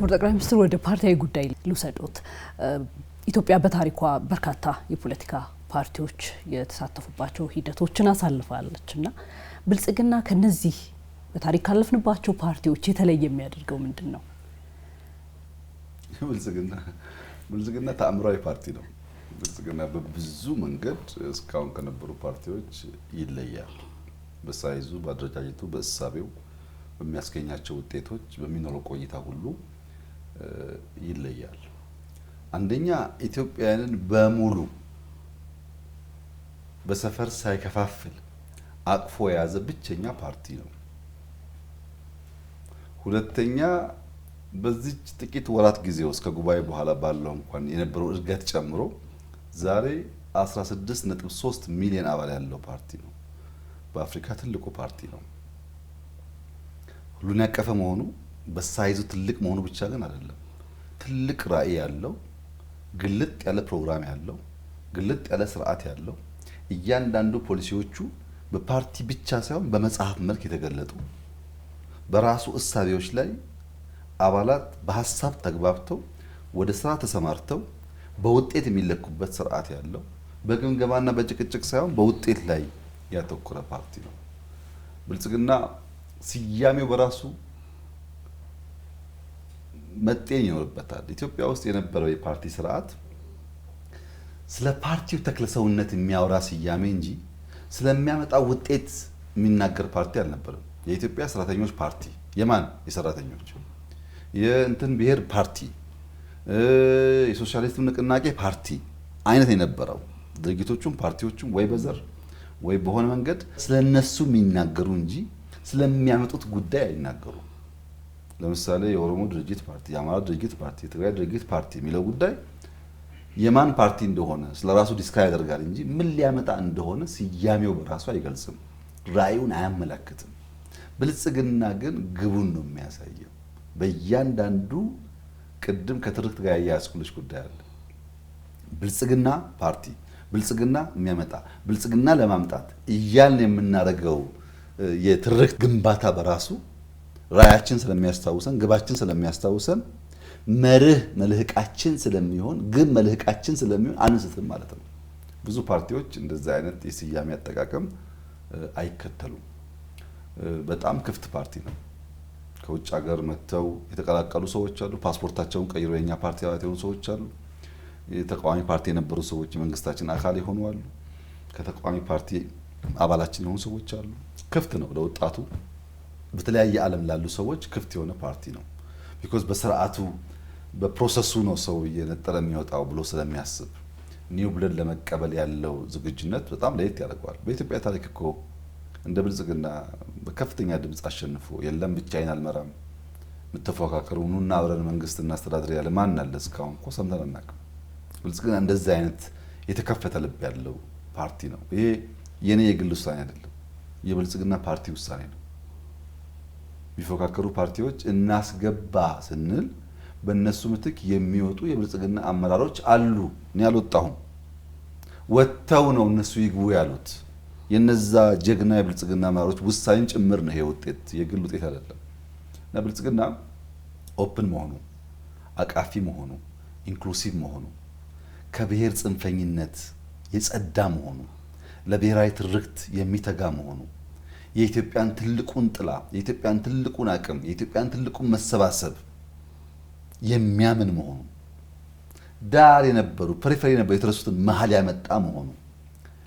ክቡር ጠቅላይ ሚኒስትር ወደ ፓርቲያዊ ጉዳይ ልውሰዶት። ኢትዮጵያ በታሪኳ በርካታ የፖለቲካ ፓርቲዎች የተሳተፉባቸው ሂደቶችን አሳልፋለችና ብልጽግና ከነዚህ በታሪክ ካለፍንባቸው ፓርቲዎች የተለየ የሚያደርገው ምንድነው? ብልጽግና ተአምራዊ ፓርቲ ነው። ብልጽግና በብዙ መንገድ እስካሁን ከነበሩ ፓርቲዎች ይለያል። በሳይዙ፣ በአደረጃጀቱ፣ በእሳቤው፣ በሚያስገኛቸው ውጤቶች፣ በሚኖረው ቆይታ ሁሉ ይለያል። አንደኛ ኢትዮጵያውያንን በሙሉ በሰፈር ሳይከፋፍል አቅፎ የያዘ ብቸኛ ፓርቲ ነው። ሁለተኛ በዚች ጥቂት ወራት ጊዜ ውስጥ ከጉባኤ በኋላ ባለው እንኳን የነበረው እድገት ጨምሮ ዛሬ 16.3 ሚሊዮን አባል ያለው ፓርቲ ነው። በአፍሪካ ትልቁ ፓርቲ ነው። ሁሉን ያቀፈ መሆኑ በሳይዙ ትልቅ መሆኑ ብቻ ግን አይደለም። ትልቅ ራዕይ ያለው፣ ግልጥ ያለ ፕሮግራም ያለው፣ ግልጥ ያለ ስርዓት ያለው፣ እያንዳንዱ ፖሊሲዎቹ በፓርቲ ብቻ ሳይሆን በመጽሐፍ መልክ የተገለጡ በራሱ እሳቤዎች ላይ አባላት በሐሳብ ተግባብተው ወደ ስራ ተሰማርተው በውጤት የሚለኩበት ስርዓት ያለው በግምገማና በጭቅጭቅ ሳይሆን በውጤት ላይ ያተኮረ ፓርቲ ነው። ብልጽግና ስያሜው በራሱ መጤን ይኖርበታል። ኢትዮጵያ ውስጥ የነበረው የፓርቲ ስርዓት ስለ ፓርቲው ተክለሰውነት የሚያወራ ስያሜ እንጂ ስለሚያመጣው ውጤት የሚናገር ፓርቲ አልነበረም። የኢትዮጵያ ሰራተኞች ፓርቲ የማን የሰራተኞች የእንትን ብሔር ፓርቲ የሶሻሊስት ንቅናቄ ፓርቲ አይነት የነበረው ድርጅቶቹም ፓርቲዎቹም ወይ በዘር ወይ በሆነ መንገድ ስለነሱ የሚናገሩ እንጂ ስለሚያመጡት ጉዳይ አይናገሩ። ለምሳሌ የኦሮሞ ድርጅት ፓርቲ፣ የአማራ ድርጅት ፓርቲ፣ የትግራይ ድርጅት ፓርቲ የሚለው ጉዳይ የማን ፓርቲ እንደሆነ ስለራሱ ዲስክራይብ ያደርጋል እንጂ ምን ሊያመጣ እንደሆነ ስያሜው በራሱ አይገልጽም፣ ራዕዩን አያመለክትም። ብልጽግና ግን ግቡን ነው የሚያሳየው። በእያንዳንዱ ቅድም ከትርክት ጋር ያያዝኩልሽ ጉዳይ አለ። ብልጽግና ፓርቲ ብልጽግና የሚያመጣ ብልጽግና ለማምጣት እያልን የምናደርገው የትርክት ግንባታ በራሱ ራዕያችን ስለሚያስታውሰን፣ ግባችን ስለሚያስታውሰን፣ መርህ መልህቃችን ስለሚሆን፣ ግብ መልህቃችን ስለሚሆን አንስትም ማለት ነው። ብዙ ፓርቲዎች እንደዚህ አይነት የስያሜ አጠቃቀም አይከተሉም። በጣም ክፍት ፓርቲ ነው። ከውጭ ሀገር መጥተው የተቀላቀሉ ሰዎች አሉ። ፓስፖርታቸውን ቀይረው የኛ ፓርቲ አባላት የሆኑ ሰዎች አሉ። የተቃዋሚ ፓርቲ የነበሩ ሰዎች የመንግስታችን አካል የሆኑ አሉ። ከተቃዋሚ ፓርቲ አባላችን የሆኑ ሰዎች አሉ። ክፍት ነው ለወጣቱ፣ በተለያየ ዓለም ላሉ ሰዎች ክፍት የሆነ ፓርቲ ነው። ቢኮዝ በስርዓቱ በፕሮሰሱ ነው ሰው እየነጠረ የሚወጣው ብሎ ስለሚያስብ ኒው ብለድ ለመቀበል ያለው ዝግጁነት በጣም ለየት ያደርገዋል። በኢትዮጵያ ታሪክ እኮ እንደ ብልጽግና በከፍተኛ ድምጽ አሸንፎ የለም ብቻዬን አልመራም ምትፎካከሩ ኑና አብረን መንግስት እናስተዳድር ያለ ማን አለ? እስካሁን እኮ ሰምተን አናውቅም። ብልጽግና እንደዚህ አይነት የተከፈተ ልብ ያለው ፓርቲ ነው። ይሄ የኔ የግል ውሳኔ አይደለም፣ የብልጽግና ፓርቲ ውሳኔ ነው። ቢፎካከሩ ፓርቲዎች እናስገባ ስንል በእነሱ ምትክ የሚወጡ የብልጽግና አመራሮች አሉ። እኔ አልወጣሁም፣ ወጥተው ነው እነሱ ይግቡ ያሉት። የነዛ ጀግና የብልጽግና አመራሮች ውሳኔን ጭምር ነው ይሄ ውጤት፣ የግል ውጤት አይደለም። እና ብልጽግና ኦፕን መሆኑ፣ አቃፊ መሆኑ፣ ኢንክሉሲቭ መሆኑ፣ ከብሔር ጽንፈኝነት የጸዳ መሆኑ፣ ለብሔራዊ ትርክት የሚተጋ መሆኑ፣ የኢትዮጵያን ትልቁን ጥላ፣ የኢትዮጵያን ትልቁን አቅም፣ የኢትዮጵያን ትልቁን መሰባሰብ የሚያምን መሆኑ፣ ዳር የነበሩ ፐሪፈሪ የነበሩ የተረሱትን መሀል ያመጣ መሆኑ፣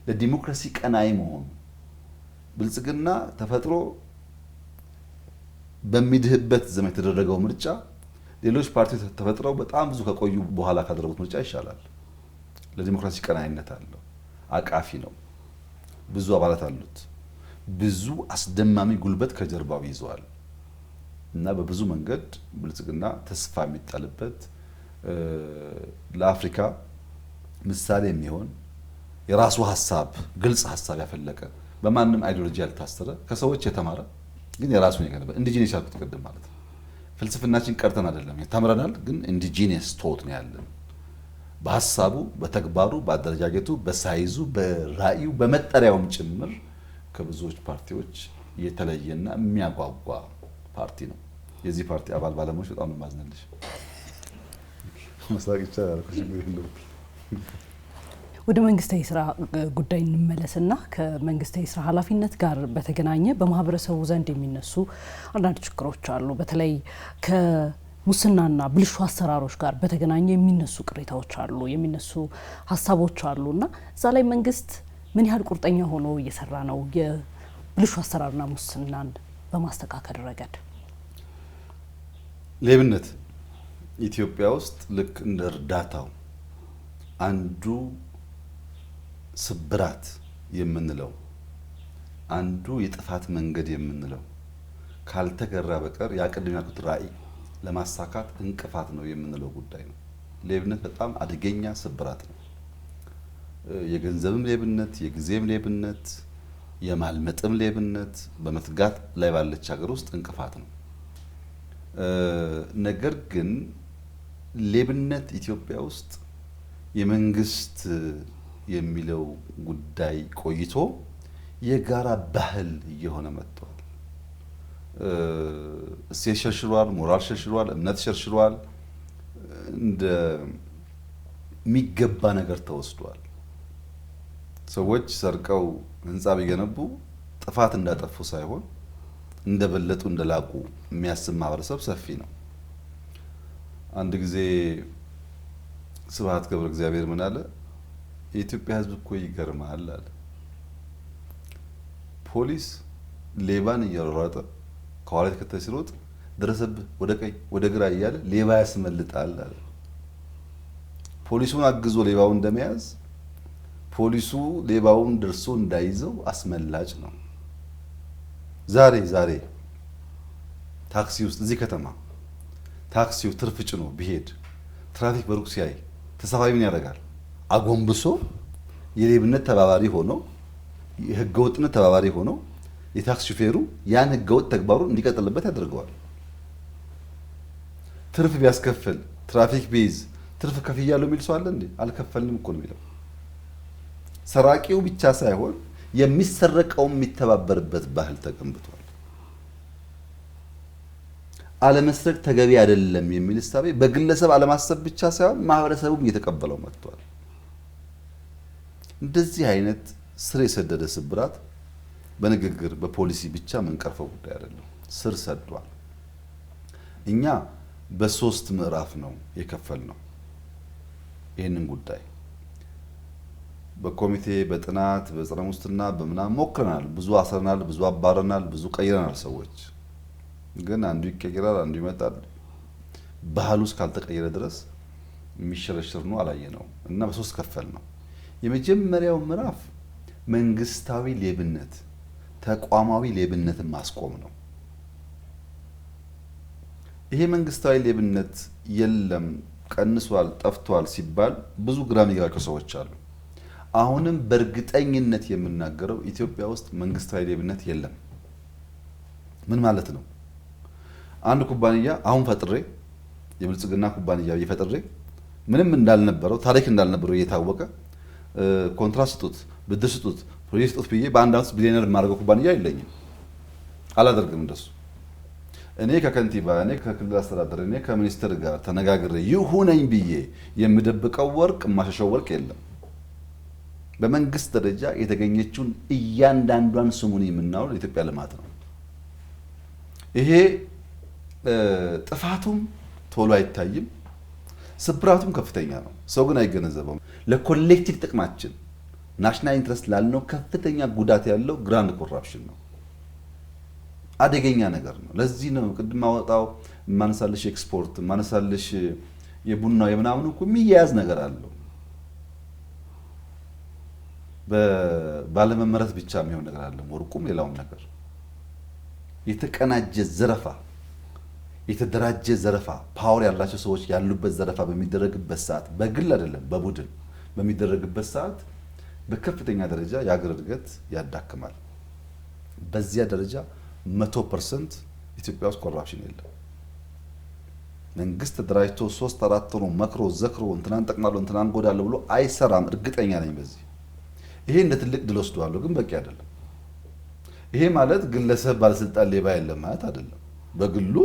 ለዲሞክራሲ ቀናይ መሆኑ። ብልጽግና ተፈጥሮ በሚድህበት ዘመን የተደረገው ምርጫ ሌሎች ፓርቲዎች ተፈጥረው በጣም ብዙ ከቆዩ በኋላ ካደረጉት ምርጫ ይሻላል። ለዲሞክራሲ ቀናይነት አለው፣ አቃፊ ነው፣ ብዙ አባላት አሉት፣ ብዙ አስደማሚ ጉልበት ከጀርባው ይዘዋል። እና በብዙ መንገድ ብልጽግና ተስፋ የሚጣልበት ለአፍሪካ ምሳሌ የሚሆን የራሱ ሐሳብ ግልጽ ሐሳብ ያፈለቀ በማንም አይዲዮሎጂ ያልታሰረ ከሰዎች የተማረ ግን የራሱን የገነባ ኢንዲጂነስ ያልኩት ቅድም ማለት ነው። ፍልስፍናችን ቀርተን አይደለም ተምረናል፣ ግን ኢንዲጂነስ ቶት ነው ያለን። በሐሳቡ፣ በተግባሩ፣ በአደረጃጀቱ፣ በሳይዙ፣ በራእዩ፣ በመጠሪያውም ጭምር ከብዙዎች ፓርቲዎች የተለየና የሚያጓጓ ፓርቲ ነው። የዚህ ፓርቲ አባል ባለሙያዎች በጣም ማዝነልሽ መስራቅ ይቻላል ችግር የለውም። ወደ መንግስታዊ ስራ ጉዳይ እንመለስና ከመንግስታዊ ስራ ኃላፊነት ጋር በተገናኘ በማህበረሰቡ ዘንድ የሚነሱ አንዳንድ ችግሮች አሉ። በተለይ ከሙስናና ብልሹ አሰራሮች ጋር በተገናኘ የሚነሱ ቅሬታዎች አሉ፣ የሚነሱ ሀሳቦች አሉና እዛ ላይ መንግስት ምን ያህል ቁርጠኛ ሆኖ እየሰራ ነው የብልሹ አሰራርና ሙስናን በማስተካከል ረገድ? ሌብነት ኢትዮጵያ ውስጥ ልክ እንደ እርዳታው አንዱ ስብራት የምንለው አንዱ የጥፋት መንገድ የምንለው ካልተገራ በቀር ያቀድም ያልኩት ራዕይ ለማሳካት እንቅፋት ነው የምንለው ጉዳይ ነው። ሌብነት በጣም አደገኛ ስብራት ነው። የገንዘብም ሌብነት፣ የጊዜም ሌብነት፣ የማልመጥም ሌብነት በመትጋት ላይ ባለች ሀገር ውስጥ እንቅፋት ነው። ነገር ግን ሌብነት ኢትዮጵያ ውስጥ የመንግስት የሚለው ጉዳይ ቆይቶ የጋራ ባህል እየሆነ መጥቷል። እሴት ሸርሽሯል፣ ሞራል ሸርሽሯል፣ እምነት ሸርሽሯል። እንደ የሚገባ ነገር ተወስዷል። ሰዎች ሰርቀው ህንፃ ቢገነቡ ጥፋት እንዳጠፉ ሳይሆን እንደበለጡ እንደላቁ የሚያስብ ማህበረሰብ ሰፊ ነው። አንድ ጊዜ ስብሐት ገብረ እግዚአብሔር ምን አለ? የኢትዮጵያ ህዝብ እኮ ይገርማል አለ። ፖሊስ ሌባን እያሯሯጠ ከኋላ ተከታይ ሲሮጥ ደረሰብህ ወደ ቀኝ ወደ ግራ እያለ ሌባ ያስመልጣል አለ። ፖሊሱን አግዞ ሌባውን እንደመያዝ ፖሊሱ ሌባውን ደርሶ እንዳይዘው አስመላጭ ነው። ዛሬ ታክሲ ውስጥ እዚህ ከተማ ታክሲው ትርፍ ጭኖ ቢሄድ ትራፊክ በሩቅ ሲያይ ተሳፋሪ ምን ያደርጋል? አጎንብሶ የሌብነት ተባባሪ ሆኖ የህገወጥነት ተባባሪ ሆኖ የታክሲ ሹፌሩ ያን ህገወጥ ተግባሩን እንዲቀጥልበት ያደርገዋል። ትርፍ ቢያስከፍል ትራፊክ ቢይዝ ትርፍ ከፍያለሁ የሚል ሰው አለ እንዴ? አልከፈልንም እኮ ነው የሚለው። ሰራቂው ብቻ ሳይሆን የሚሰረቀው የሚተባበርበት ባህል ተገንብቷል። አለመስረቅ ተገቢ አይደለም የሚል እሳቤ በግለሰብ አለማሰብ ብቻ ሳይሆን ማህበረሰቡም እየተቀበለው መጥቷል። እንደዚህ አይነት ስር የሰደደ ስብራት በንግግር በፖሊሲ ብቻ መንቀርፈው ጉዳይ አይደለም፣ ስር ሰዷል። እኛ በሶስት ምዕራፍ ነው የከፈልነው ይህንን ጉዳይ። በኮሚቴ በጥናት በጸረ ሙስና በምናምን ሞክረናል። ብዙ አስረናል፣ ብዙ አባረናል፣ ብዙ ቀይረናል። ሰዎች ግን አንዱ ይቀየራል፣ አንዱ ይመጣል። ባህሉ እስካልተቀየረ ድረስ የሚሸረሽር ነው አላየነው እና በሶስት ከፈል ነው። የመጀመሪያው ምዕራፍ መንግስታዊ ሌብነት፣ ተቋማዊ ሌብነትን ማስቆም ነው። ይሄ መንግስታዊ ሌብነት የለም ቀንሷል፣ ጠፍቷል ሲባል ብዙ ግራ የሚገባቸው ሰዎች አሉ። አሁንም በእርግጠኝነት የምናገረው ኢትዮጵያ ውስጥ መንግስታዊ ሌብነት የለም። ምን ማለት ነው? አንድ ኩባንያ አሁን ፈጥሬ የብልጽግና ኩባንያ እየፈጥሬ ምንም እንዳልነበረው ታሪክ እንዳልነበረው እየታወቀ ኮንትራት ስጡት፣ ብድር ስጡት፣ ፕሮጀክት ስጡት ብዬ በአንድ አመት ቢሊዮነር የማደርገው ኩባንያ የለኝም። አላደርግም እንደሱ። እኔ ከከንቲባ እኔ ከክልል አስተዳደር እኔ ከሚኒስትር ጋር ተነጋግሬ ይሁነኝ ብዬ የምደብቀው ወርቅ የማሸሸው ወርቅ የለም። በመንግስት ደረጃ የተገኘችውን እያንዳንዷን ስሙን የምናውለው የኢትዮጵያ ልማት ነው። ይሄ ጥፋቱም ቶሎ አይታይም፣ ስብራቱም ከፍተኛ ነው። ሰው ግን አይገነዘበውም። ለኮሌክቲቭ ጥቅማችን ናሽናል ኢንትረስት ላልነው ከፍተኛ ጉዳት ያለው ግራንድ ኮራፕሽን ነው። አደገኛ ነገር ነው። ለዚህ ነው ቅድም አወጣው ማነሳልሽ ኤክስፖርት ማነሳልሽ የቡናው የምናምኑ እኮ የሚያያዝ ነገር አለው። ባለመመረት ብቻ የሚሆን ነገር አለ። ወርቁም ሌላውም ነገር የተቀናጀ ዘረፋ፣ የተደራጀ ዘረፋ፣ ፓወር ያላቸው ሰዎች ያሉበት ዘረፋ በሚደረግበት ሰዓት በግል አይደለም በቡድን በሚደረግበት ሰዓት በከፍተኛ ደረጃ የአገር እድገት ያዳክማል። በዚያ ደረጃ 100% ኢትዮጵያ ውስጥ ኮራፕሽን የለም። መንግስት ተደራጅቶ 3-4 ሆኖ መክሮ ዘክሮ እንትናን ጠቅማለሁ እንትናን ጎዳለሁ ብሎ አይሰራም። እርግጠኛ ነኝ በዚህ። ይሄ እንደ ትልቅ ድል ወስደዋለሁ፣ ግን በቂ አይደለም። ይሄ ማለት ግለሰብ ባለስልጣን ሌባ የለም ማለት አይደለም። በግሉ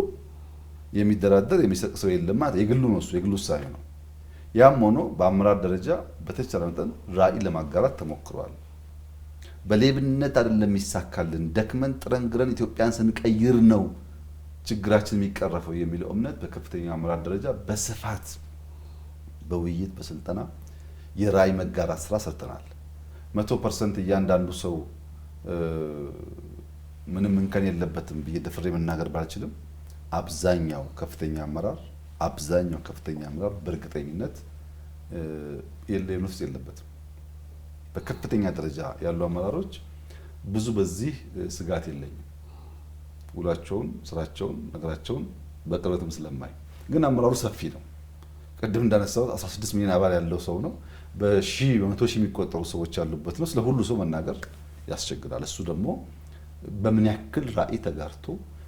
የሚደራደር የሚሰጥ ሰው የለም ማለት የግሉ ነው፣ እሱ የግሉ ውሳኔ ነው። ያም ሆኖ በአመራር ደረጃ በተቻለ መጠን ራዕይ ለማጋራት ተሞክሯል። በሌብነት አይደለም የሚሳካልን፣ ደክመን ጥረን ግረን ኢትዮጵያን ስንቀይር ነው ችግራችን የሚቀረፈው የሚለው እምነት በከፍተኛ አመራር ደረጃ በስፋት በውይይት በስልጠና የራዕይ መጋራት ስራ ሰርተናል። 100% እያንዳንዱ ሰው ምንም እንከን የለበትም ብዬ ደፍሬ መናገር ባልችልም አብዛኛው ከፍተኛ አመራር በእርግጠኝነት የለም ውስጥ የለበትም። በከፍተኛ ደረጃ ያሉ አመራሮች ብዙ በዚህ ስጋት የለኝም። ውላቸውን፣ ስራቸውን፣ ነገራቸውን በቅርበትም ስለማይ ግን አመራሩ ሰፊ ነው። ቅድም እንዳነሳሁት 16 ሚሊዮን አባል ያለው ሰው ነው። በመቶ ሺህ የሚቆጠሩ ሰዎች ያሉበት ነው። ስለ ሁሉ ሰው መናገር ያስቸግራል። እሱ ደግሞ በምን ያክል ራዕይ ተጋርቶ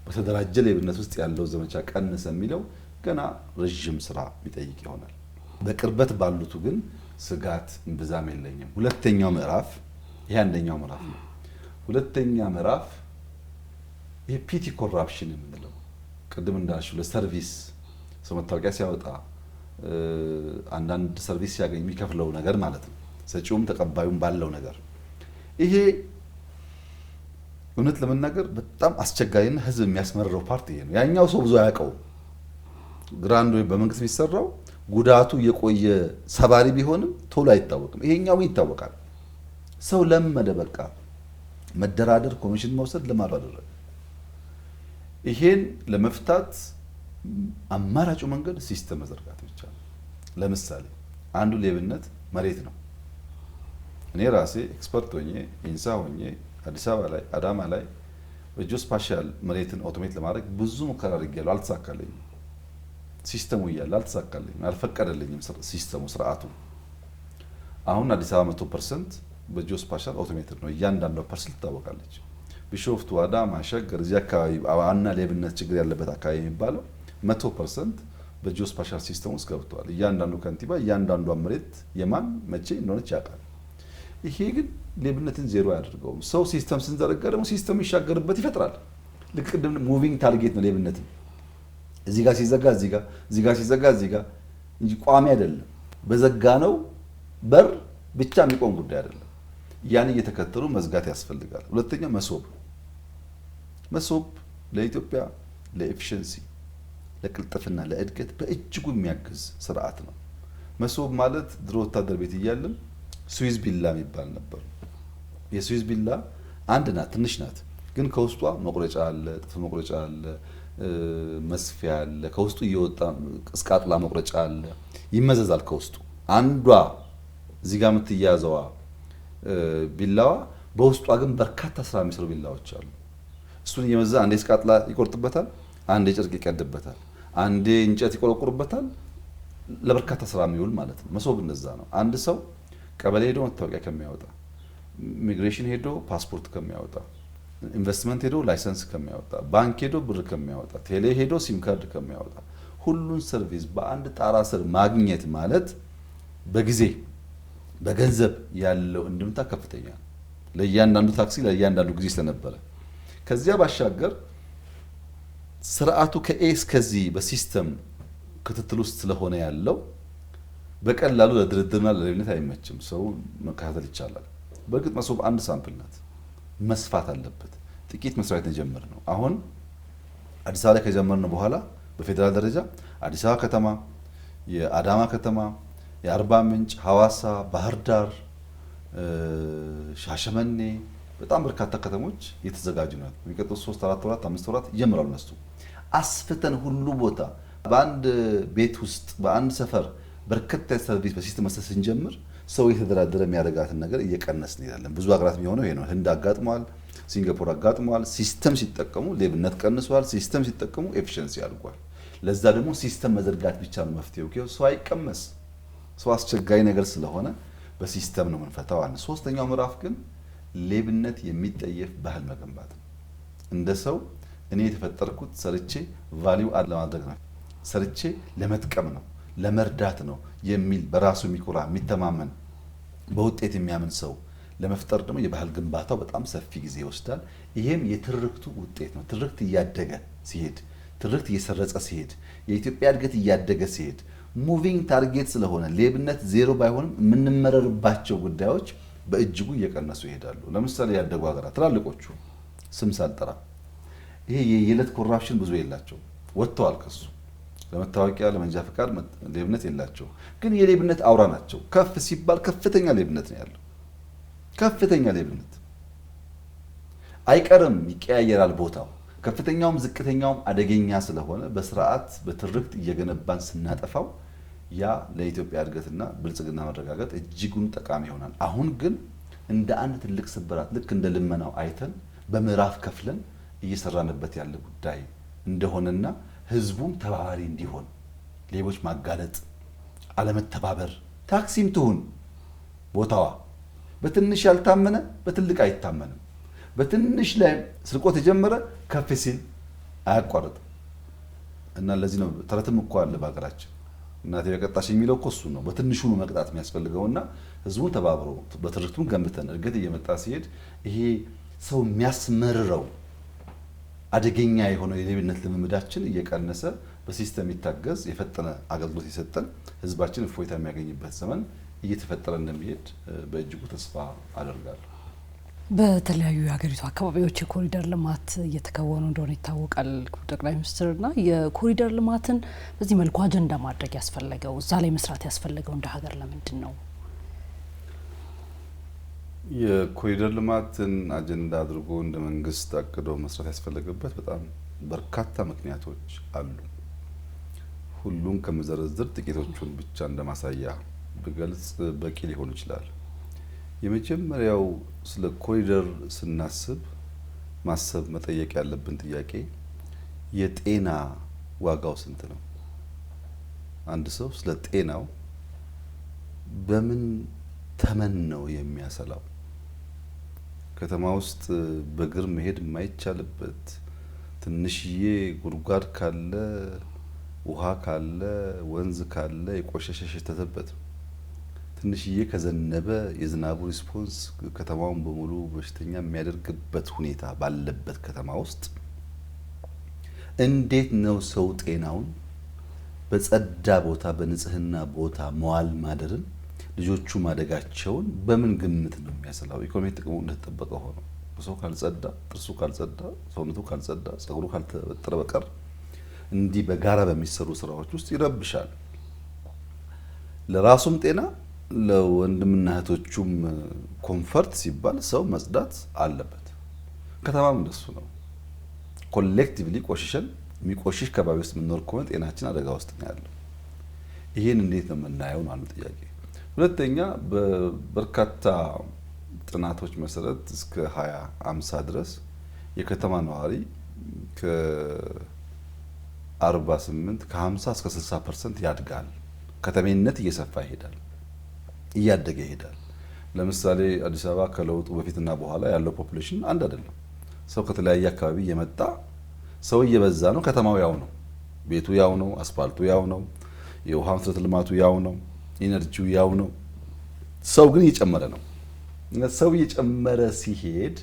በተደራጀ ሌብነት ውስጥ ያለው ዘመቻ ቀነሰ የሚለው ገና ረጅም ስራ የሚጠይቅ ይሆናል። በቅርበት ባሉቱ ግን ስጋት እምብዛም የለኝም። ሁለተኛው ምዕራፍ ይሄ አንደኛው ምዕራፍ ነው። ሁለተኛ ምዕራፍ የፒቲ ኮራፕሽን የምንለው ቅድም እንዳልሽው ለሰርቪስ ሰው መታወቂያ ሲያወጣ አንዳንድ ሰርቪስ ሲያገኝ የሚከፍለው ነገር ማለት ነው። ሰጪውም ተቀባዩም ባለው ነገር ይሄ እውነት ለመናገር በጣም አስቸጋሪና ህዝብ የሚያስመርረው ፓርቲ ይሄ ነው። ያኛው ሰው ብዙ አያውቀው። ግራንድ ወይ በመንግስት የሚሰራው ጉዳቱ የቆየ ሰባሪ ቢሆንም ቶሎ አይታወቅም። ይሄኛው ይታወቃል። ሰው ለመደ በቃ መደራደር፣ ኮሚሽን መውሰድ ልማዱ አደረገ። ይሄን ለመፍታት አማራጩ መንገድ ሲስተም መዘርጋት ብቻ ነው። ለምሳሌ አንዱ ሌብነት መሬት ነው። እኔ ራሴ ኤክስፐርት ሆኜ ኢንሳ ሆኜ አዲስ አበባ ላይ አዳማ ላይ በጂኦስፓሻል መሬትን አውቶሜት ለማድረግ ብዙ ሙከራ አድርጌያለሁ። አልተሳካልኝም። ሲስተሙ እያለ አልተሳካልኝም፣ አልፈቀደልኝም ሲስተሙ ስርዓቱ። አሁን አዲስ አበባ 100% በጂኦስፓሻል አውቶሜትድ ነው። እያንዳንዷ ፐርሰንት ትታወቃለች። ቢሾፍቱ፣ አዳማ፣ ሸገር እዚህ አካባቢ ዋና ሌብነት ችግር ያለበት አካባቢ የሚባለው 100% በጂኦስፓሻል ሲስተም ውስጥ ገብቷል። እያንዳንዱ ከንቲባ እያንዳንዷ መሬት የማን መቼ እንደሆነች ያውቃል። ይሄ ግን ሌብነትን ዜሮ አያደርገውም። ሰው ሲስተም ስንዘረጋ ደግሞ ሲስተም ይሻገርበት ይፈጥራል። ልክ ቅድም ሙቪንግ ታርጌት ነው ሌብነትን። እዚህ ጋር ሲዘጋ እዚህ ጋር፣ እዚህ ጋር ሲዘጋ እዚህ ጋር እንጂ ቋሚ አይደለም። በዘጋ ነው በር ብቻ የሚቆም ጉዳይ አይደለም። ያን እየተከተሉ መዝጋት ያስፈልጋል። ሁለተኛ መሶብ ለኢትዮጵያ ለኤፊሽንሲ ለቅልጥፍና ለእድገት በእጅጉ የሚያግዝ ስርዓት ነው። መሶብ ማለት ድሮ ወታደር ቤት እያለን ስዊዝ ቢላ የሚባል ነበር። የስዊዝ ቢላ አንድ ናት፣ ትንሽ ናት፣ ግን ከውስጧ መቁረጫ አለ፣ ጥፍር መቁረጫ አለ፣ መስፊያ አለ፣ ከውስጡ እየወጣ እስቃጥላ መቁረጫ አለ፣ ይመዘዛል ከውስጡ። አንዷ እዚህ ጋር የምትያዘዋ ቢላዋ በውስጧ ግን በርካታ ስራ የሚሰሩ ቢላዎች አሉ። እሱን እየመዛ አንዴ እስቃጥላ ይቆርጥበታል፣ አንዴ ጨርቅ ይቀድበታል፣ አንዴ እንጨት ይቆረቁርበታል። ለበርካታ ስራ የሚውል ማለት ነው። መሶብ እንደዛ ነው። አንድ ሰው ቀበሌ ሄዶ መታወቂያ ከሚያወጣ፣ ኢሚግሬሽን ሄዶ ፓስፖርት ከሚያወጣ፣ ኢንቨስትመንት ሄዶ ላይሰንስ ከሚያወጣ፣ ባንክ ሄዶ ብር ከሚያወጣ፣ ቴሌ ሄዶ ሲም ካርድ ከሚያወጣ ሁሉን ሰርቪስ በአንድ ጣራ ስር ማግኘት ማለት በጊዜ በገንዘብ ያለው እንድምታ ከፍተኛ ነው። ለእያንዳንዱ ታክሲ ለእያንዳንዱ ጊዜ ስለነበረ ከዚያ ባሻገር ስርዓቱ ከኤ እስከዚህ በሲስተም ክትትል ውስጥ ስለሆነ ያለው በቀላሉ ለድርድርና ለሌብነት አይመችም። ሰው መከታተል ይቻላል። በእርግጥ መሶብ አንድ ሳምፕል ናት፣ መስፋት አለበት። ጥቂት መስራት የጀመር ነው። አሁን አዲስ አበባ ላይ ከጀመርን በኋላ በፌዴራል ደረጃ አዲስ አበባ ከተማ፣ የአዳማ ከተማ፣ የአርባ ምንጭ፣ ሐዋሳ፣ ባህር ዳር፣ ሻሸመኔ በጣም በርካታ ከተሞች እየተዘጋጁ ነው። የሚቀጥሉት 3 4 ወራት 5 ወራት ይጀምራሉ። እነሱ አስፍተን ሁሉ ቦታ በአንድ ቤት ውስጥ በአንድ ሰፈር በርካታ ሰርቪስ በሲስተም መስጠት ስንጀምር ሰው የተደራደረ የሚያደርጋትን ነገር እየቀነስን እንሄዳለን። ብዙ ሀገራት የሚሆነው ይሄ ነው። ህንድ አጋጥሟል፣ ሲንጋፖር አጋጥሟል። ሲስተም ሲጠቀሙ ሌብነት ቀንሷል። ሲስተም ሲጠቀሙ ኤፊሽንሲ አድርጓል። ለዛ ደግሞ ሲስተም መዘርጋት ብቻ ነው መፍትሄው። ሰው አይቀመስ፣ ሰው አስቸጋሪ ነገር ስለሆነ በሲስተም ነው የምንፈታው። አንድ ሶስተኛው ምዕራፍ ግን ሌብነት የሚጠየፍ ባህል መገንባት ነው። እንደ ሰው እኔ የተፈጠርኩት ሰርቼ ቫልዩ አድ ለማድረግ ነው፣ ሰርቼ ለመጥቀም ነው፣ ለመርዳት ነው የሚል በራሱ የሚኮራ የሚተማመን በውጤት የሚያምን ሰው ለመፍጠር ደግሞ የባህል ግንባታው በጣም ሰፊ ጊዜ ይወስዳል። ይሄም የትርክቱ ውጤት ነው። ትርክት እያደገ ሲሄድ ትርክት እየሰረጸ ሲሄድ የኢትዮጵያ እድገት እያደገ ሲሄድ ሙቪንግ ታርጌት ስለሆነ ሌብነት ዜሮ ባይሆንም የምንመረርባቸው ጉዳዮች በእጅጉ እየቀነሱ ይሄዳሉ። ለምሳሌ ያደጉ ሀገራት ትላልቆቹ ስም ሳልጠራ ይሄ የየዕለት ኮራፕሽን ብዙ የላቸው ወጥተዋል ከሱ። ለመታወቂያ ለመንጃ ፈቃድ ሌብነት የላቸው፣ ግን የሌብነት አውራ ናቸው። ከፍ ሲባል ከፍተኛ ሌብነት ነው ያለው። ከፍተኛ ሌብነት አይቀርም፣ ይቀያየራል ቦታው። ከፍተኛውም ዝቅተኛውም አደገኛ ስለሆነ በስርዓት በትርክት እየገነባን ስናጠፋው ያ ለኢትዮጵያ እድገትና ብልጽግና መረጋገጥ እጅጉን ጠቃሚ ይሆናል። አሁን ግን እንደ አንድ ትልቅ ስብራት ልክ እንደ ልመናው አይተን በምዕራፍ ከፍለን እየሰራንበት ያለ ጉዳይ እንደሆነና ህዝቡም ተባባሪ እንዲሆን ሌቦች ማጋለጥ፣ አለመተባበር። ታክሲም ትሁን ቦታዋ በትንሽ ያልታመነ በትልቅ አይታመንም። በትንሽ ላይ ስርቆት የጀመረ ከፍ ሲል አያቋርጥም። እና ለዚህ ነው ተረትም እኮ አለ በሀገራችን እናቴ በቀጣሽ የሚለው እኮ እሱ ነው። በትንሹ ነው መቅጣት የሚያስፈልገውና ህዝቡን ተባብሮ በትርክቱን ገንብተን እድገት እየመጣ ሲሄድ ይሄ ሰው የሚያስመርረው አደገኛ የሆነው የሌብነት ልምምዳችን እየቀነሰ በሲስተም ይታገዝ የፈጠነ አገልግሎት የሰጠን ህዝባችን እፎይታ የሚያገኝበት ዘመን እየተፈጠረ እንደሚሄድ በእጅጉ ተስፋ አደርጋለሁ። በተለያዩ የሀገሪቱ አካባቢዎች የኮሪደር ልማት እየተከወኑ እንደሆነ ይታወቃል። ጠቅላይ ሚኒስትርና የኮሪደር ልማትን በዚህ መልኩ አጀንዳ ማድረግ ያስፈለገው እዛ ላይ መስራት ያስፈለገው እንደ ሀገር ለምንድን ነው? የኮሪደር ልማትን አጀንዳ አድርጎ እንደ መንግስት አቅዶ መስራት ያስፈለገበት በጣም በርካታ ምክንያቶች አሉ። ሁሉም ከመዘርዝር ጥቂቶቹን ብቻ እንደማሳያ ብገልጽ በቂ ሊሆን ይችላል። የመጀመሪያው ስለ ኮሪደር ስናስብ ማሰብ መጠየቅ ያለብን ጥያቄ የጤና ዋጋው ስንት ነው? አንድ ሰው ስለ ጤናው በምን ተመን ነው የሚያሰላው? ከተማ ውስጥ በእግር መሄድ የማይቻልበት ትንሽዬ ጉድጓድ ካለ፣ ውሃ ካለ፣ ወንዝ ካለ የቆሸሸ የሸተተበት ትንሽዬ ከዘነበ የዝናቡ ሪስፖንስ ከተማውን በሙሉ በሽተኛ የሚያደርግበት ሁኔታ ባለበት ከተማ ውስጥ እንዴት ነው ሰው ጤናውን በጸዳ ቦታ በንጽህና ቦታ መዋል ማደርን ልጆቹ ማደጋቸውን በምን ግምት ነው የሚያሰላው? ኢኮኖሚ ጥቅሙ እንደተጠበቀ ሆኖ ሰው ካልጸዳ፣ ጥርሱ ካልጸዳ፣ ሰውነቱ ካልጸዳ፣ ጸጉሩ ካልተበጠረ በቀር እንዲህ በጋራ በሚሰሩ ስራዎች ውስጥ ይረብሻል። ለራሱም ጤና ለወንድምና እህቶቹም ኮምፈርት ሲባል ሰው መጽዳት አለበት። ከተማም እንደሱ ነው። ኮሌክቲቭሊ ቆሽሸን የሚቆሽሽ ከባቢ ውስጥ የምንኖር ከሆነ ጤናችን አደጋ ውስጥ ነው ያለው። ይሄን እንዴት ነው የምናየው ነው አንዱ ጥያቄ። ሁለተኛ በበርካታ ጥናቶች መሰረት እስከ 2050 ድረስ የከተማ ነዋሪ ከ48 ከ50 እስከ 60% ያድጋል። ከተሜነት እየሰፋ ይሄዳል፣ እያደገ ይሄዳል። ለምሳሌ አዲስ አበባ ከለውጡ በፊትና በኋላ ያለው ፖፑሌሽን አንድ አይደለም። ሰው ከተለያየ አካባቢ እየመጣ ሰው እየበዛ ነው። ከተማው ያው ነው፣ ቤቱ ያው ነው፣ አስፋልቱ ያው ነው፣ የውሃ መሰረተ ልማቱ ያው ነው፣ ኢነርጂው ያው ነው። ሰው ግን እየጨመረ ነው። ሰው እየጨመረ ሲሄድ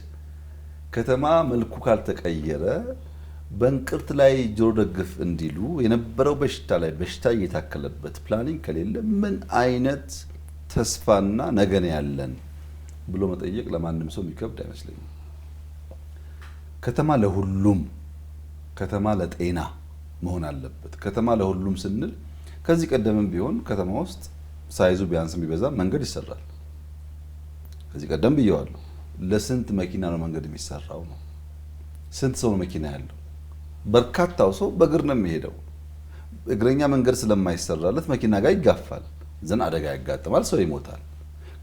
ከተማ መልኩ ካልተቀየረ በእንቅርት ላይ ጆሮ ደግፍ እንዲሉ የነበረው በሽታ ላይ በሽታ እየታከለበት ፕላኒንግ ከሌለ ምን አይነት ተስፋና ነገን ያለን ብሎ መጠየቅ ለማንም ሰው የሚከብድ አይመስለኝም። ከተማ ለሁሉም ከተማ ለጤና መሆን አለበት። ከተማ ለሁሉም ስንል ከዚህ ቀደምም ቢሆን ከተማ ውስጥ ሳይዙ ቢያንስም ቢበዛ መንገድ ይሰራል። ከዚህ ቀደም ብየዋለሁ። ለስንት መኪና ነው መንገድ የሚሰራው ነው? ስንት ሰው ነው መኪና ያለው? በርካታው ሰው በእግር ነው የሚሄደው። እግረኛ መንገድ ስለማይሰራለት መኪና ጋር ይጋፋል፣ ዘን አደጋ ያጋጥማል፣ ሰው ይሞታል።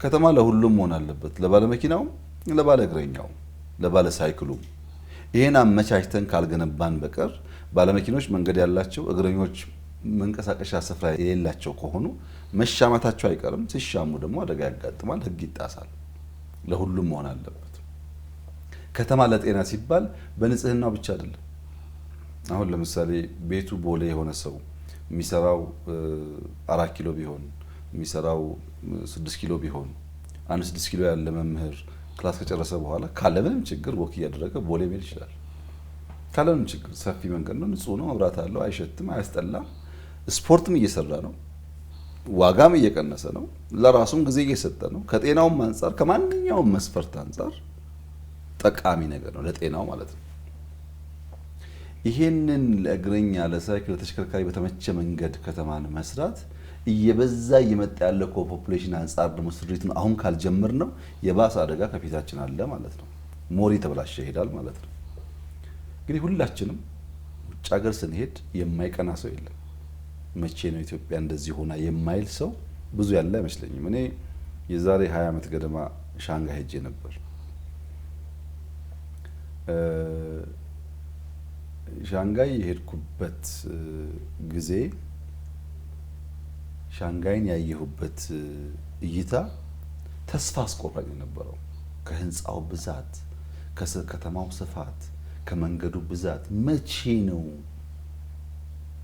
ከተማ ለሁሉም መሆን አለበት፣ ለባለ መኪናውም፣ ለባለ እግረኛውም፣ ለባለ ሳይክሉም። ይሄን አመቻችተን ካልገነባን በቀር ባለመኪኖች መንገድ ያላቸው እግረኞች መንቀሳቀሻ ስፍራ የሌላቸው ከሆኑ መሻማታቸው አይቀርም። ሲሻሙ ደግሞ አደጋ ያጋጥማል፣ ሕግ ይጣሳል። ለሁሉም መሆን አለበት። ከተማ ለጤና ሲባል በንጽህናው ብቻ አይደለም። አሁን ለምሳሌ ቤቱ ቦሌ የሆነ ሰው የሚሰራው 4 ኪሎ ቢሆን የሚሰራው 6 ኪሎ ቢሆን 6 ኪሎ ያለ መምህር ክላስ ከጨረሰ በኋላ ካለምንም ችግር ወክ እያደረገ ቦሌ መሄድ ይችላል። ካለንም ችግር ሰፊ መንገድ ነው፣ ንጹህ ነው፣ መብራት አለው፣ አይሸትም፣ አያስጠላም። ስፖርትም እየሰራ ነው፣ ዋጋም እየቀነሰ ነው፣ ለራሱም ጊዜ እየሰጠ ነው። ከጤናውም አንጻር ከማንኛውም መስፈርት አንጻር ጠቃሚ ነገር ነው ለጤናው ማለት ነው። ይሄንን ለእግረኛ ለሳይክል ለተሽከርካሪ በተመቸ መንገድ ከተማን መስራት እየበዛ እየመጣ ያለው ፖፑሌሽን አንጻር ደግሞ ስሪቱን አሁን ካልጀመር ነው የባሰ አደጋ ከፊታችን አለ ማለት ነው። ሞሪ ተበላሸ ይሄዳል ማለት ነው። እንግዲህ ሁላችንም ውጭ ሀገር ስንሄድ የማይቀና ሰው የለም። መቼ ነው ኢትዮጵያ እንደዚህ ሆና የማይል ሰው ብዙ ያለ አይመስለኝም። እኔ የዛሬ 20 ዓመት ገደማ ሻንጋይ ሄጄ ነበር። ሻንጋይ የሄድኩበት ጊዜ ሻንጋይን ያየሁበት እይታ ተስፋ አስቆራጭ ነበረው። ከህንፃው ብዛት፣ ከከተማው ስፋት፣ ከመንገዱ ብዛት መቼ ነው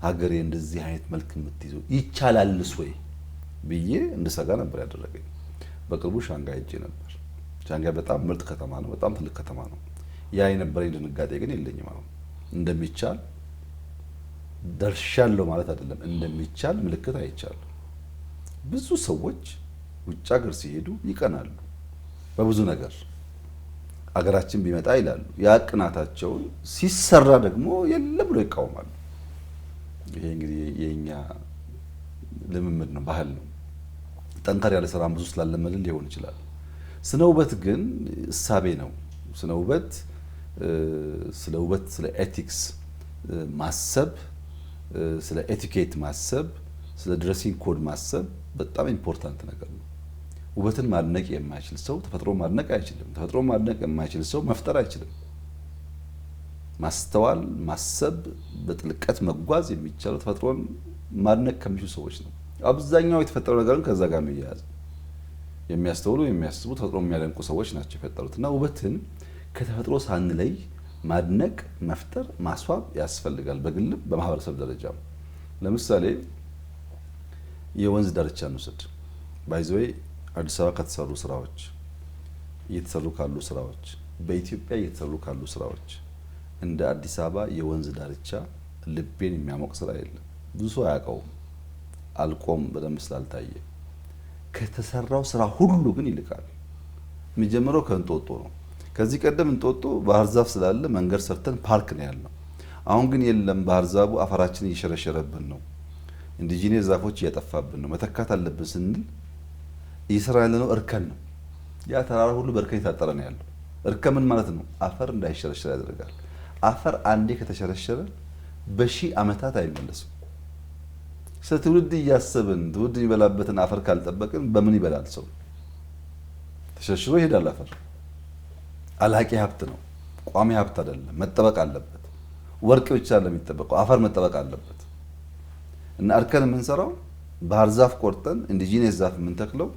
ሀገሬ እንደዚህ አይነት መልክ የምትይዘው ይቻላልስ ወይ ብዬ እንድሰጋ ነበር ያደረገኝ። በቅርቡ ሻንጋይ ሄጄ ነበር። ሻንጋይ በጣም ምርጥ ከተማ ነው፣ በጣም ትልቅ ከተማ ነው። ያ የነበረኝ ድንጋጤ ግን የለኝም። አሁን እንደሚቻል ደርሻለሁ ማለት አይደለም፣ እንደሚቻል ምልክት አይቻለሁ። ብዙ ሰዎች ውጭ ሀገር ሲሄዱ ይቀናሉ በብዙ ነገር፣ አገራችን ቢመጣ ይላሉ። ያ ቅናታቸውን ሲሰራ ደግሞ የለም ብሎ ይቃወማሉ። ይሄ እንግዲህ የኛ ልምምድ ነው፣ ባህል ነው። ጠንካራ ያለ ስራም ብዙ ስላለመልን ሊሆን ይችላል። ስነ ውበት ግን እሳቤ ነው። ስነ ውበት ስለ ኤቲክስ ማሰብ፣ ስለ ኤቲኬት ማሰብ፣ ስለ ድሬሲንግ ኮድ ማሰብ በጣም ኢምፖርታንት ነገር ነው። ውበትን ማድነቅ የማይችል ሰው ተፈጥሮ ማድነቅ አይችልም። ተፈጥሮ ማድነቅ የማይችል ሰው መፍጠር አይችልም። ማስተዋል፣ ማሰብ፣ በጥልቀት መጓዝ የሚቻለው ተፈጥሮን ማድነቅ ከሚችሉ ሰዎች ነው። አብዛኛው የተፈጠረው ነገርን ከዛ ጋር የሚያያዝ የሚያስተውሉ የሚያስቡ ተፈጥሮ የሚያደንቁ ሰዎች ናቸው የፈጠሩትና ውበትን ከተፈጥሮ ሳንለይ ማድነቅ፣ መፍጠር፣ ማስዋብ ያስፈልጋል። በግልም በማህበረሰብ ደረጃ ለምሳሌ የወንዝ ዳርቻ እንውሰድ። ባይዘዌ አዲስ አበባ ከተሰሩ ስራዎች እየተሰሩ ካሉ ስራዎች በኢትዮጵያ እየተሰሩ ካሉ ስራዎች እንደ አዲስ አበባ የወንዝ ዳርቻ ልቤን የሚያሞቅ ስራ የለም። ብዙ ሰው አያውቀውም፣ አልቆም በደንብ ስላልታየ። ከተሰራው ስራ ሁሉ ግን ይልቃል። የሚጀምረው ከእንጦጦ ነው። ከዚህ ቀደም እንጦጦ ባህር ዛፍ ስላለ መንገድ ሰርተን ፓርክ ነው ያልነው። አሁን ግን የለም፣ ባህር ዛፉ አፈራችን እየሸረሸረብን ነው፣ ኢንዲጂነስ ዛፎች እያጠፋብን ነው፣ መተካት አለብን ስንል እየሰራ ያለነው እርከን ነው። ያ ተራራ ሁሉ በእርከን የታጠረ ነው ያለው። እርከን ምን ማለት ነው? አፈር እንዳይሸረሸር ያደርጋል። አፈር አንዴ ከተሸረሸረ በሺህ ዓመታት አይመለስም። ስለ ትውልድ እያሰብን ትውልድ የሚበላበትን አፈር ካልጠበቅን በምን ይበላል ሰው? ተሸርሽሮ ይሄዳል። አፈር አላቂ ሀብት ነው፣ ቋሚ ሀብት አይደለም፣ መጠበቅ አለበት። ወርቅ ብቻ ለሚጠበቀው አፈር መጠበቅ አለበት። እና እርከን የምንሰራው ባህር ዛፍ ቆርጠን ኢንዲጂነስ ዛፍ የምንተክለው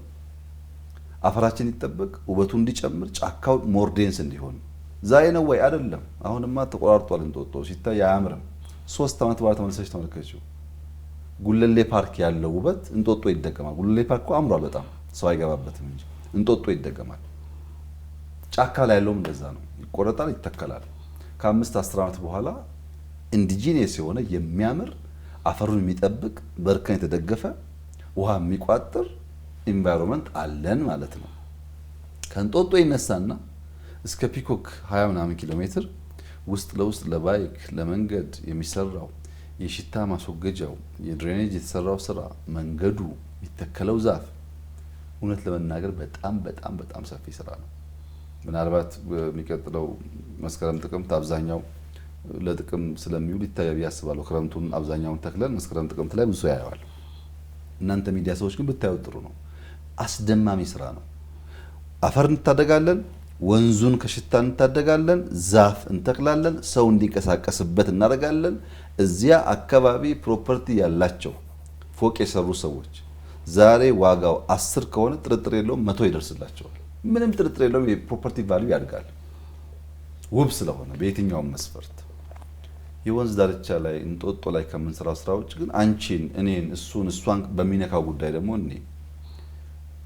አፈራችን ይጠበቅ፣ ውበቱ እንዲጨምር፣ ጫካው ሞርዴንስ እንዲሆን። ዛሬ ነው ወይ? አይደለም። አሁንማ ተቆራርጧል። እንጦጦ ሲታይ አያምርም። 3 ዓመት በኋላ ተመልሰሽ ተመልከቺው። ጉለሌ ፓርክ ያለው ውበት እንጦጦ ይደገማል። ጉለሌ ፓርክ አምሯል በጣም ሰው አይገባበትም እንጂ እንጦጦ ይደገማል። ጫካ ላይ ያለውም እንደዛ ነው። ይቆረጣል፣ ይተከላል። ከ5-10 ዓመት በኋላ ኢንዲጂነስ የሆነ የሚያምር አፈሩን የሚጠብቅ በእርከን የተደገፈ ውሃ የሚቋጥር ኢንቫይሮንመንት አለን ማለት ነው። ከእንጦጦ ይነሳና እስከ ፒኮክ 20 ምናምን ኪሎ ሜትር ውስጥ ለውስጥ ለባይክ ለመንገድ የሚሰራው የሽታ ማስወገጃው የድሬኔጅ የተሰራው ስራ፣ መንገዱ፣ የሚተከለው ዛፍ እውነት ለመናገር በጣም በጣም በጣም ሰፊ ስራ ነው። ምናልባት የሚቀጥለው መስከረም ጥቅምት አብዛኛው ለጥቅም ስለሚውል ይታያል ያስባለሁ። ክረምቱን አብዛኛውን ተክለን መስከረም ጥቅምት ላይ ብዙ ያያዋል። እናንተ ሚዲያ ሰዎች ግን ብታዩት ጥሩ ነው። አስደማሚ ስራ ነው። አፈር እንታደጋለን፣ ወንዙን ከሽታ እንታደጋለን፣ ዛፍ እንተክላለን፣ ሰው እንዲንቀሳቀስበት እናደርጋለን። እዚያ አካባቢ ፕሮፐርቲ ያላቸው ፎቅ የሰሩ ሰዎች ዛሬ ዋጋው 10 ከሆነ ጥርጥር የለውም 100 ይደርስላቸዋል። ምንም ጥርጥር የለውም የፕሮፐርቲ ቫልዩ ያድጋል፣ ውብ ስለሆነ በየትኛውም መስፈርት። የወንዝ ዳርቻ ላይ እንጦጦ ላይ ከምንሰራው ስራዎች ግን አንቺን፣ እኔን፣ እሷን በሚነካው ጉዳይ ደግሞ እኔ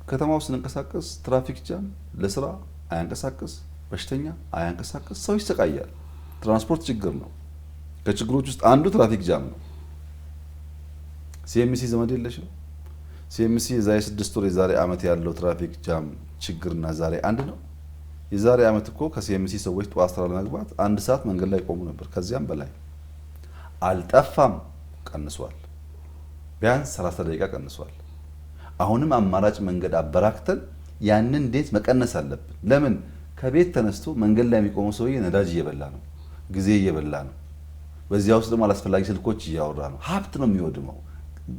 ከተማው ስንንቀሳቀስ ትራፊክ ጃም ለስራ አያንቀሳቀስ፣ በሽተኛ አያንቀሳቀስ፣ ሰው ይሰቃያል። ትራንስፖርት ችግር ነው። ከችግሮች ውስጥ አንዱ ትራፊክ ጃም ነው። ሲኤምሲ ዘመድ የለሽም። ሲኤምሲ የዛሬ 6 ወር የዛሬ ዓመት ያለው ትራፊክ ጃም ችግርና ዛሬ አንድ ነው። የዛሬ ዓመት እኮ ከሲኤምሲ ሰዎች ጠዋት ስራ ለመግባት 1 ሰዓት መንገድ ላይ ቆሙ ነበር። ከዚያም በላይ አልጠፋም፣ ቀንሷል። ቢያንስ 30 ደቂቃ ቀንሷል። አሁንም አማራጭ መንገድ አበራክተን ያንን እንዴት መቀነስ አለብን? ለምን ከቤት ተነስቶ መንገድ ላይ የሚቆመው ሰውዬ ነዳጅ እየበላ ነው፣ ጊዜ እየበላ ነው። በዚያ ውስጥ ደግሞ አላስፈላጊ ስልኮች እያወራ ነው። ሀብት ነው የሚወድመው።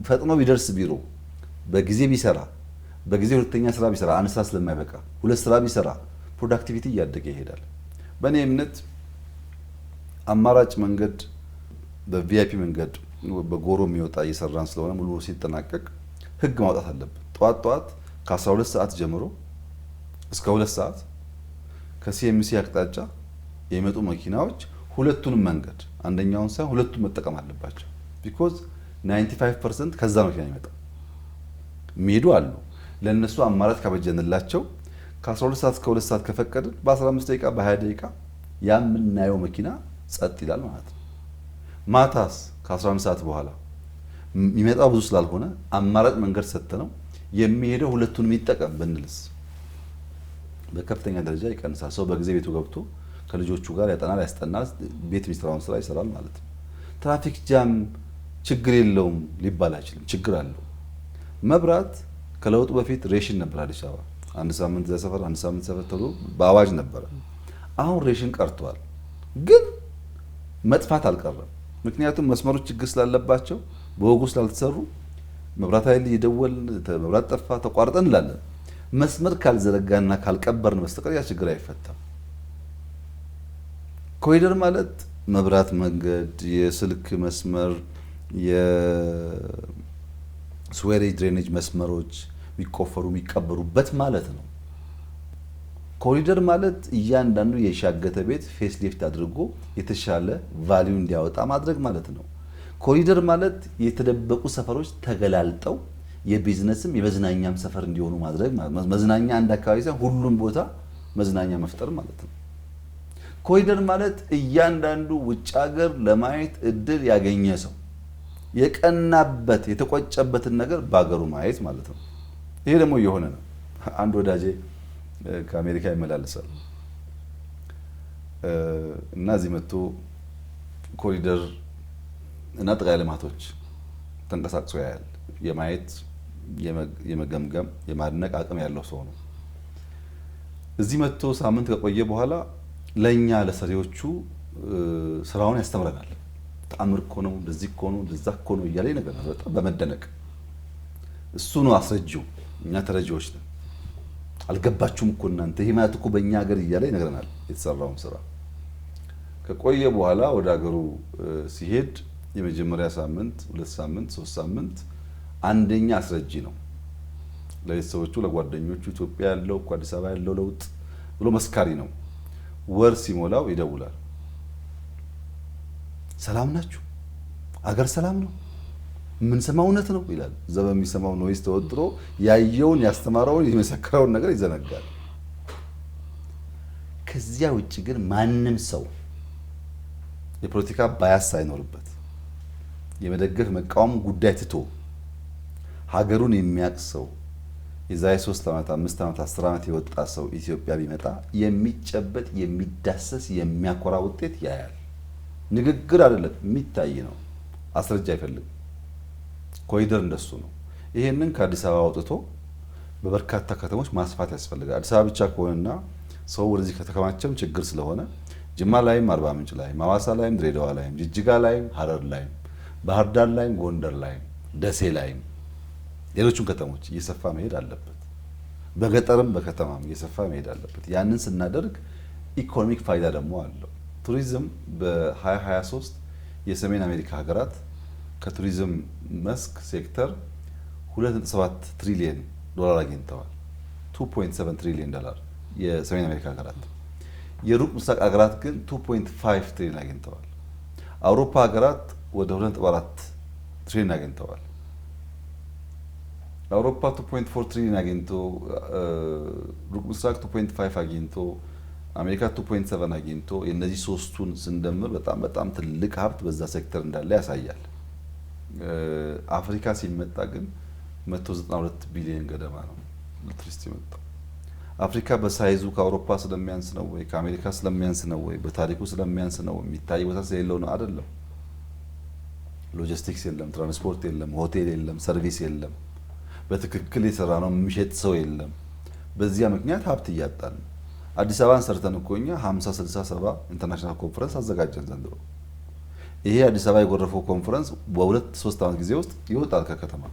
ፈጥኖ ቢደርስ ቢሮ በጊዜ ቢሰራ፣ በጊዜ ሁለተኛ ስራ ቢሰራ፣ አንድ ስራ ስለማይበቃ 2 ስራ ቢሰራ ፕሮዳክቲቪቲ እያደገ ይሄዳል። በእኔ እምነት አማራጭ መንገድ በቪአይፒ መንገድ በጎሮ የሚወጣ እየሰራን ስለሆነ ሙሉ ሲጠናቀቅ ህግ ማውጣት አለብን። ጠዋት ከ12 ሰዓት ጀምሮ እስከ 2 ሰዓት ከሲኤምሲ አቅጣጫ የሚመጡ መኪናዎች ሁለቱንም መንገድ አንደኛውን ሳይሆን ሁለቱም መጠቀም አለባቸው። ቢኮዝ 95% ከዛ መኪና ይመጣ የሚሄዱ አሉ። ለነሱ አማራጭ ካበጀንላቸው ከ12 ሰዓት እስከ 2 ሰዓት ከፈቀድን በ15 ደቂቃ በ20 ደቂቃ የምናየው መኪና ጸጥ ይላል ማለት ነው። ማታስ ከ11 ሰዓት በኋላ የሚመጣው ብዙ ስላልሆነ አማራጭ መንገድ ሰጥተነው የሚሄደው ሁለቱንም ይጠቀም ብንልስ በከፍተኛ ደረጃ ይቀንሳል። ሰው በጊዜ ቤቱ ገብቶ ከልጆቹ ጋር ያጠናል፣ ያስጠናል፣ ቤት የሚሰራውን ስራ ይሰራል ማለት ነው። ትራፊክ ጃም ችግር የለውም ሊባል አይችልም፣ ችግር አለው። መብራት ከለውጡ በፊት ሬሽን ነበር አዲስ አበባ። 1 ሳምንት ዘሰፈር 1 ሳምንት ሰፈር ተብሎ በአዋጅ ነበረ። አሁን ሬሽን ቀርቷል፣ ግን መጥፋት አልቀረም። ምክንያቱም መስመሮች ችግር ስላለባቸው በወጉ ስላልተሰሩ መብራት ኃይል እየደወልን መብራት ጠፋ ተቋርጠን እንላለን። መስመር ካልዘረጋና ካልቀበርን በስተቀር ያ ችግር አይፈታም። ኮሪደር ማለት መብራት፣ መንገድ፣ የስልክ መስመር፣ የስዌሬጅ ድሬኔጅ መስመሮች የሚቆፈሩ የሚቀበሩበት ማለት ነው። ኮሪደር ማለት እያንዳንዱ የሻገተ ቤት ፌስ ሊፍት አድርጎ የተሻለ ቫልዩ እንዲያወጣ ማድረግ ማለት ነው። ኮሪደር ማለት የተደበቁ ሰፈሮች ተገላልጠው የቢዝነስም የመዝናኛም ሰፈር እንዲሆኑ ማድረግ ማለት ነው። መዝናኛ አንድ አካባቢ ሳይሆን ሁሉም ቦታ መዝናኛ መፍጠር ማለት ነው። ኮሪደር ማለት እያንዳንዱ ውጭ ሀገር ለማየት እድል ያገኘ ሰው የቀናበት የተቆጨበትን ነገር በአገሩ ማየት ማለት ነው። ይሄ ደግሞ እየሆነ ነው። አንድ ወዳጄ ከአሜሪካ ይመላለሳል እና እዚህ መጥቶ ኮሪደር እና ጠቅላይ ልማቶች ተንቀሳቅሶ ያያል። የማየት የመገምገም የማድነቅ አቅም ያለው ሰው ነው። እዚህ መጥቶ ሳምንት ከቆየ በኋላ ለኛ ለሰሪዎቹ ስራውን ያስተምረናል። ተአምር እኮ ነው፣ እንደዚህ እኮ ነው፣ እንደዛ እኮ ነው እያለ ይነግረናል። በጣም በመደነቅ እሱ ነው አስረጂው፣ እኛ ተረጂዎች ነን። አልገባችሁም እኮ እናንተ ይሄ ማለት እኮ በእኛ ሀገር እያለ ይነግረናል የተሰራውን ስራ። ከቆየ በኋላ ወደ ሀገሩ ሲሄድ የመጀመሪያ ሳምንት፣ 2 ሳምንት፣ 3 ሳምንት አንደኛ አስረጂ ነው ለቤተሰቦቹ፣ ለጓደኞቹ። ኢትዮጵያ ያለው እኮ አዲስ አበባ ያለው ለውጥ ብሎ መስካሪ ነው። ወር ሲሞላው ይደውላል። ሰላም ናችሁ? አገር ሰላም ነው? ምን ሰማው እውነት ነው ይላል። እዛ በሚሰማው ኖይስ ተወጥሮ ያየውን ያስተማረውን የመሰከረውን ነገር ይዘነጋል። ከዚያ ውጭ ግን ማንም ሰው የፖለቲካ ባያስ ሳይኖርበት የመደገፍ መቃወም ጉዳይ ትቶ ሀገሩን የሚያውቅ ሰው የዛሬ 3 ዓመት 5 ዓመት 10 ዓመት የወጣ ሰው ኢትዮጵያ ቢመጣ የሚጨበጥ የሚዳሰስ የሚያኮራ ውጤት ያያል። ንግግር አይደለም የሚታይ ነው። አስረጃ አይፈልግም። ኮሪደር እንደሱ ነው። ይሄንን ከአዲስ አበባ አውጥቶ በበርካታ ከተሞች ማስፋት ያስፈልጋል። አዲስ አበባ ብቻ ከሆነና ሰው ወደዚህ ከተከማቸም ችግር ስለሆነ ጅማ ላይም፣ አርባ ምንጭ ላይም፣ ሐዋሳ ላይም፣ ድሬዳዋ ላይም፣ ጅጅጋ ላይም፣ ሀረር ላይም፣ ባህር ዳር ላይም፣ ጎንደር ላይም፣ ደሴ ላይም ሌሎቹም ከተሞች እየሰፋ መሄድ አለበት። በገጠርም በከተማም እየሰፋ መሄድ አለበት። ያንን ስናደርግ ኢኮኖሚክ ፋይዳ ደግሞ አለው። ቱሪዝም በ2023 የሰሜን አሜሪካ ሀገራት ከቱሪዝም መስክ ሴክተር 2.7 ትሪሊየን ዶላር አግኝተዋል። 2.7 ትሪሊየን ዶላር የሰሜን አሜሪካ ሀገራት። የሩቅ ምስራቅ ሀገራት ግን 2.5 ትሪሊየን አግኝተዋል። አውሮፓ ሀገራት ወደ 2.4 ትሪሊየን አግኝተዋል። አውሮፓ 2.4 ትሪሊየን አግኝቶ ሩቅ ምስራቅ 2.5 አግኝቶ አሜሪካ 2.7 አግኝቶ የነዚህ ሶስቱን ስንደምር በጣም ትልቅ ሀብት በዛ ሴክተር እንዳለ ያሳያል። አፍሪካ ሲመጣ ግን 192 ቢሊዮን ገደማ ነው ኤሌክትሪሲቲ የመጣው። አፍሪካ በሳይዙ ከአውሮፓ ስለሚያንስ ነው ወይ ከአሜሪካ ስለሚያንስ ነው ወይ በታሪኩ ስለሚያንስ ነው የሚታይ ቦታ ስለሌለው ነው? አይደለም። ሎጂስቲክስ የለም፣ ትራንስፖርት የለም፣ ሆቴል የለም፣ ሰርቪስ የለም፣ በትክክል የሰራ ነው የሚሸጥ ሰው የለም። በዚያ ምክንያት ሀብት እያጣን ነው። አዲስ አበባን ሰርተን እኮ እኛ 50 60 70 ኢንተርናሽናል ኮንፈረንስ አዘጋጀን ዘንድሮ። ይሄ አዲስ አበባ የጎረፈው ኮንፈረንስ በ2-3 ዓመት ጊዜ ውስጥ ይወጣል ከከተማ።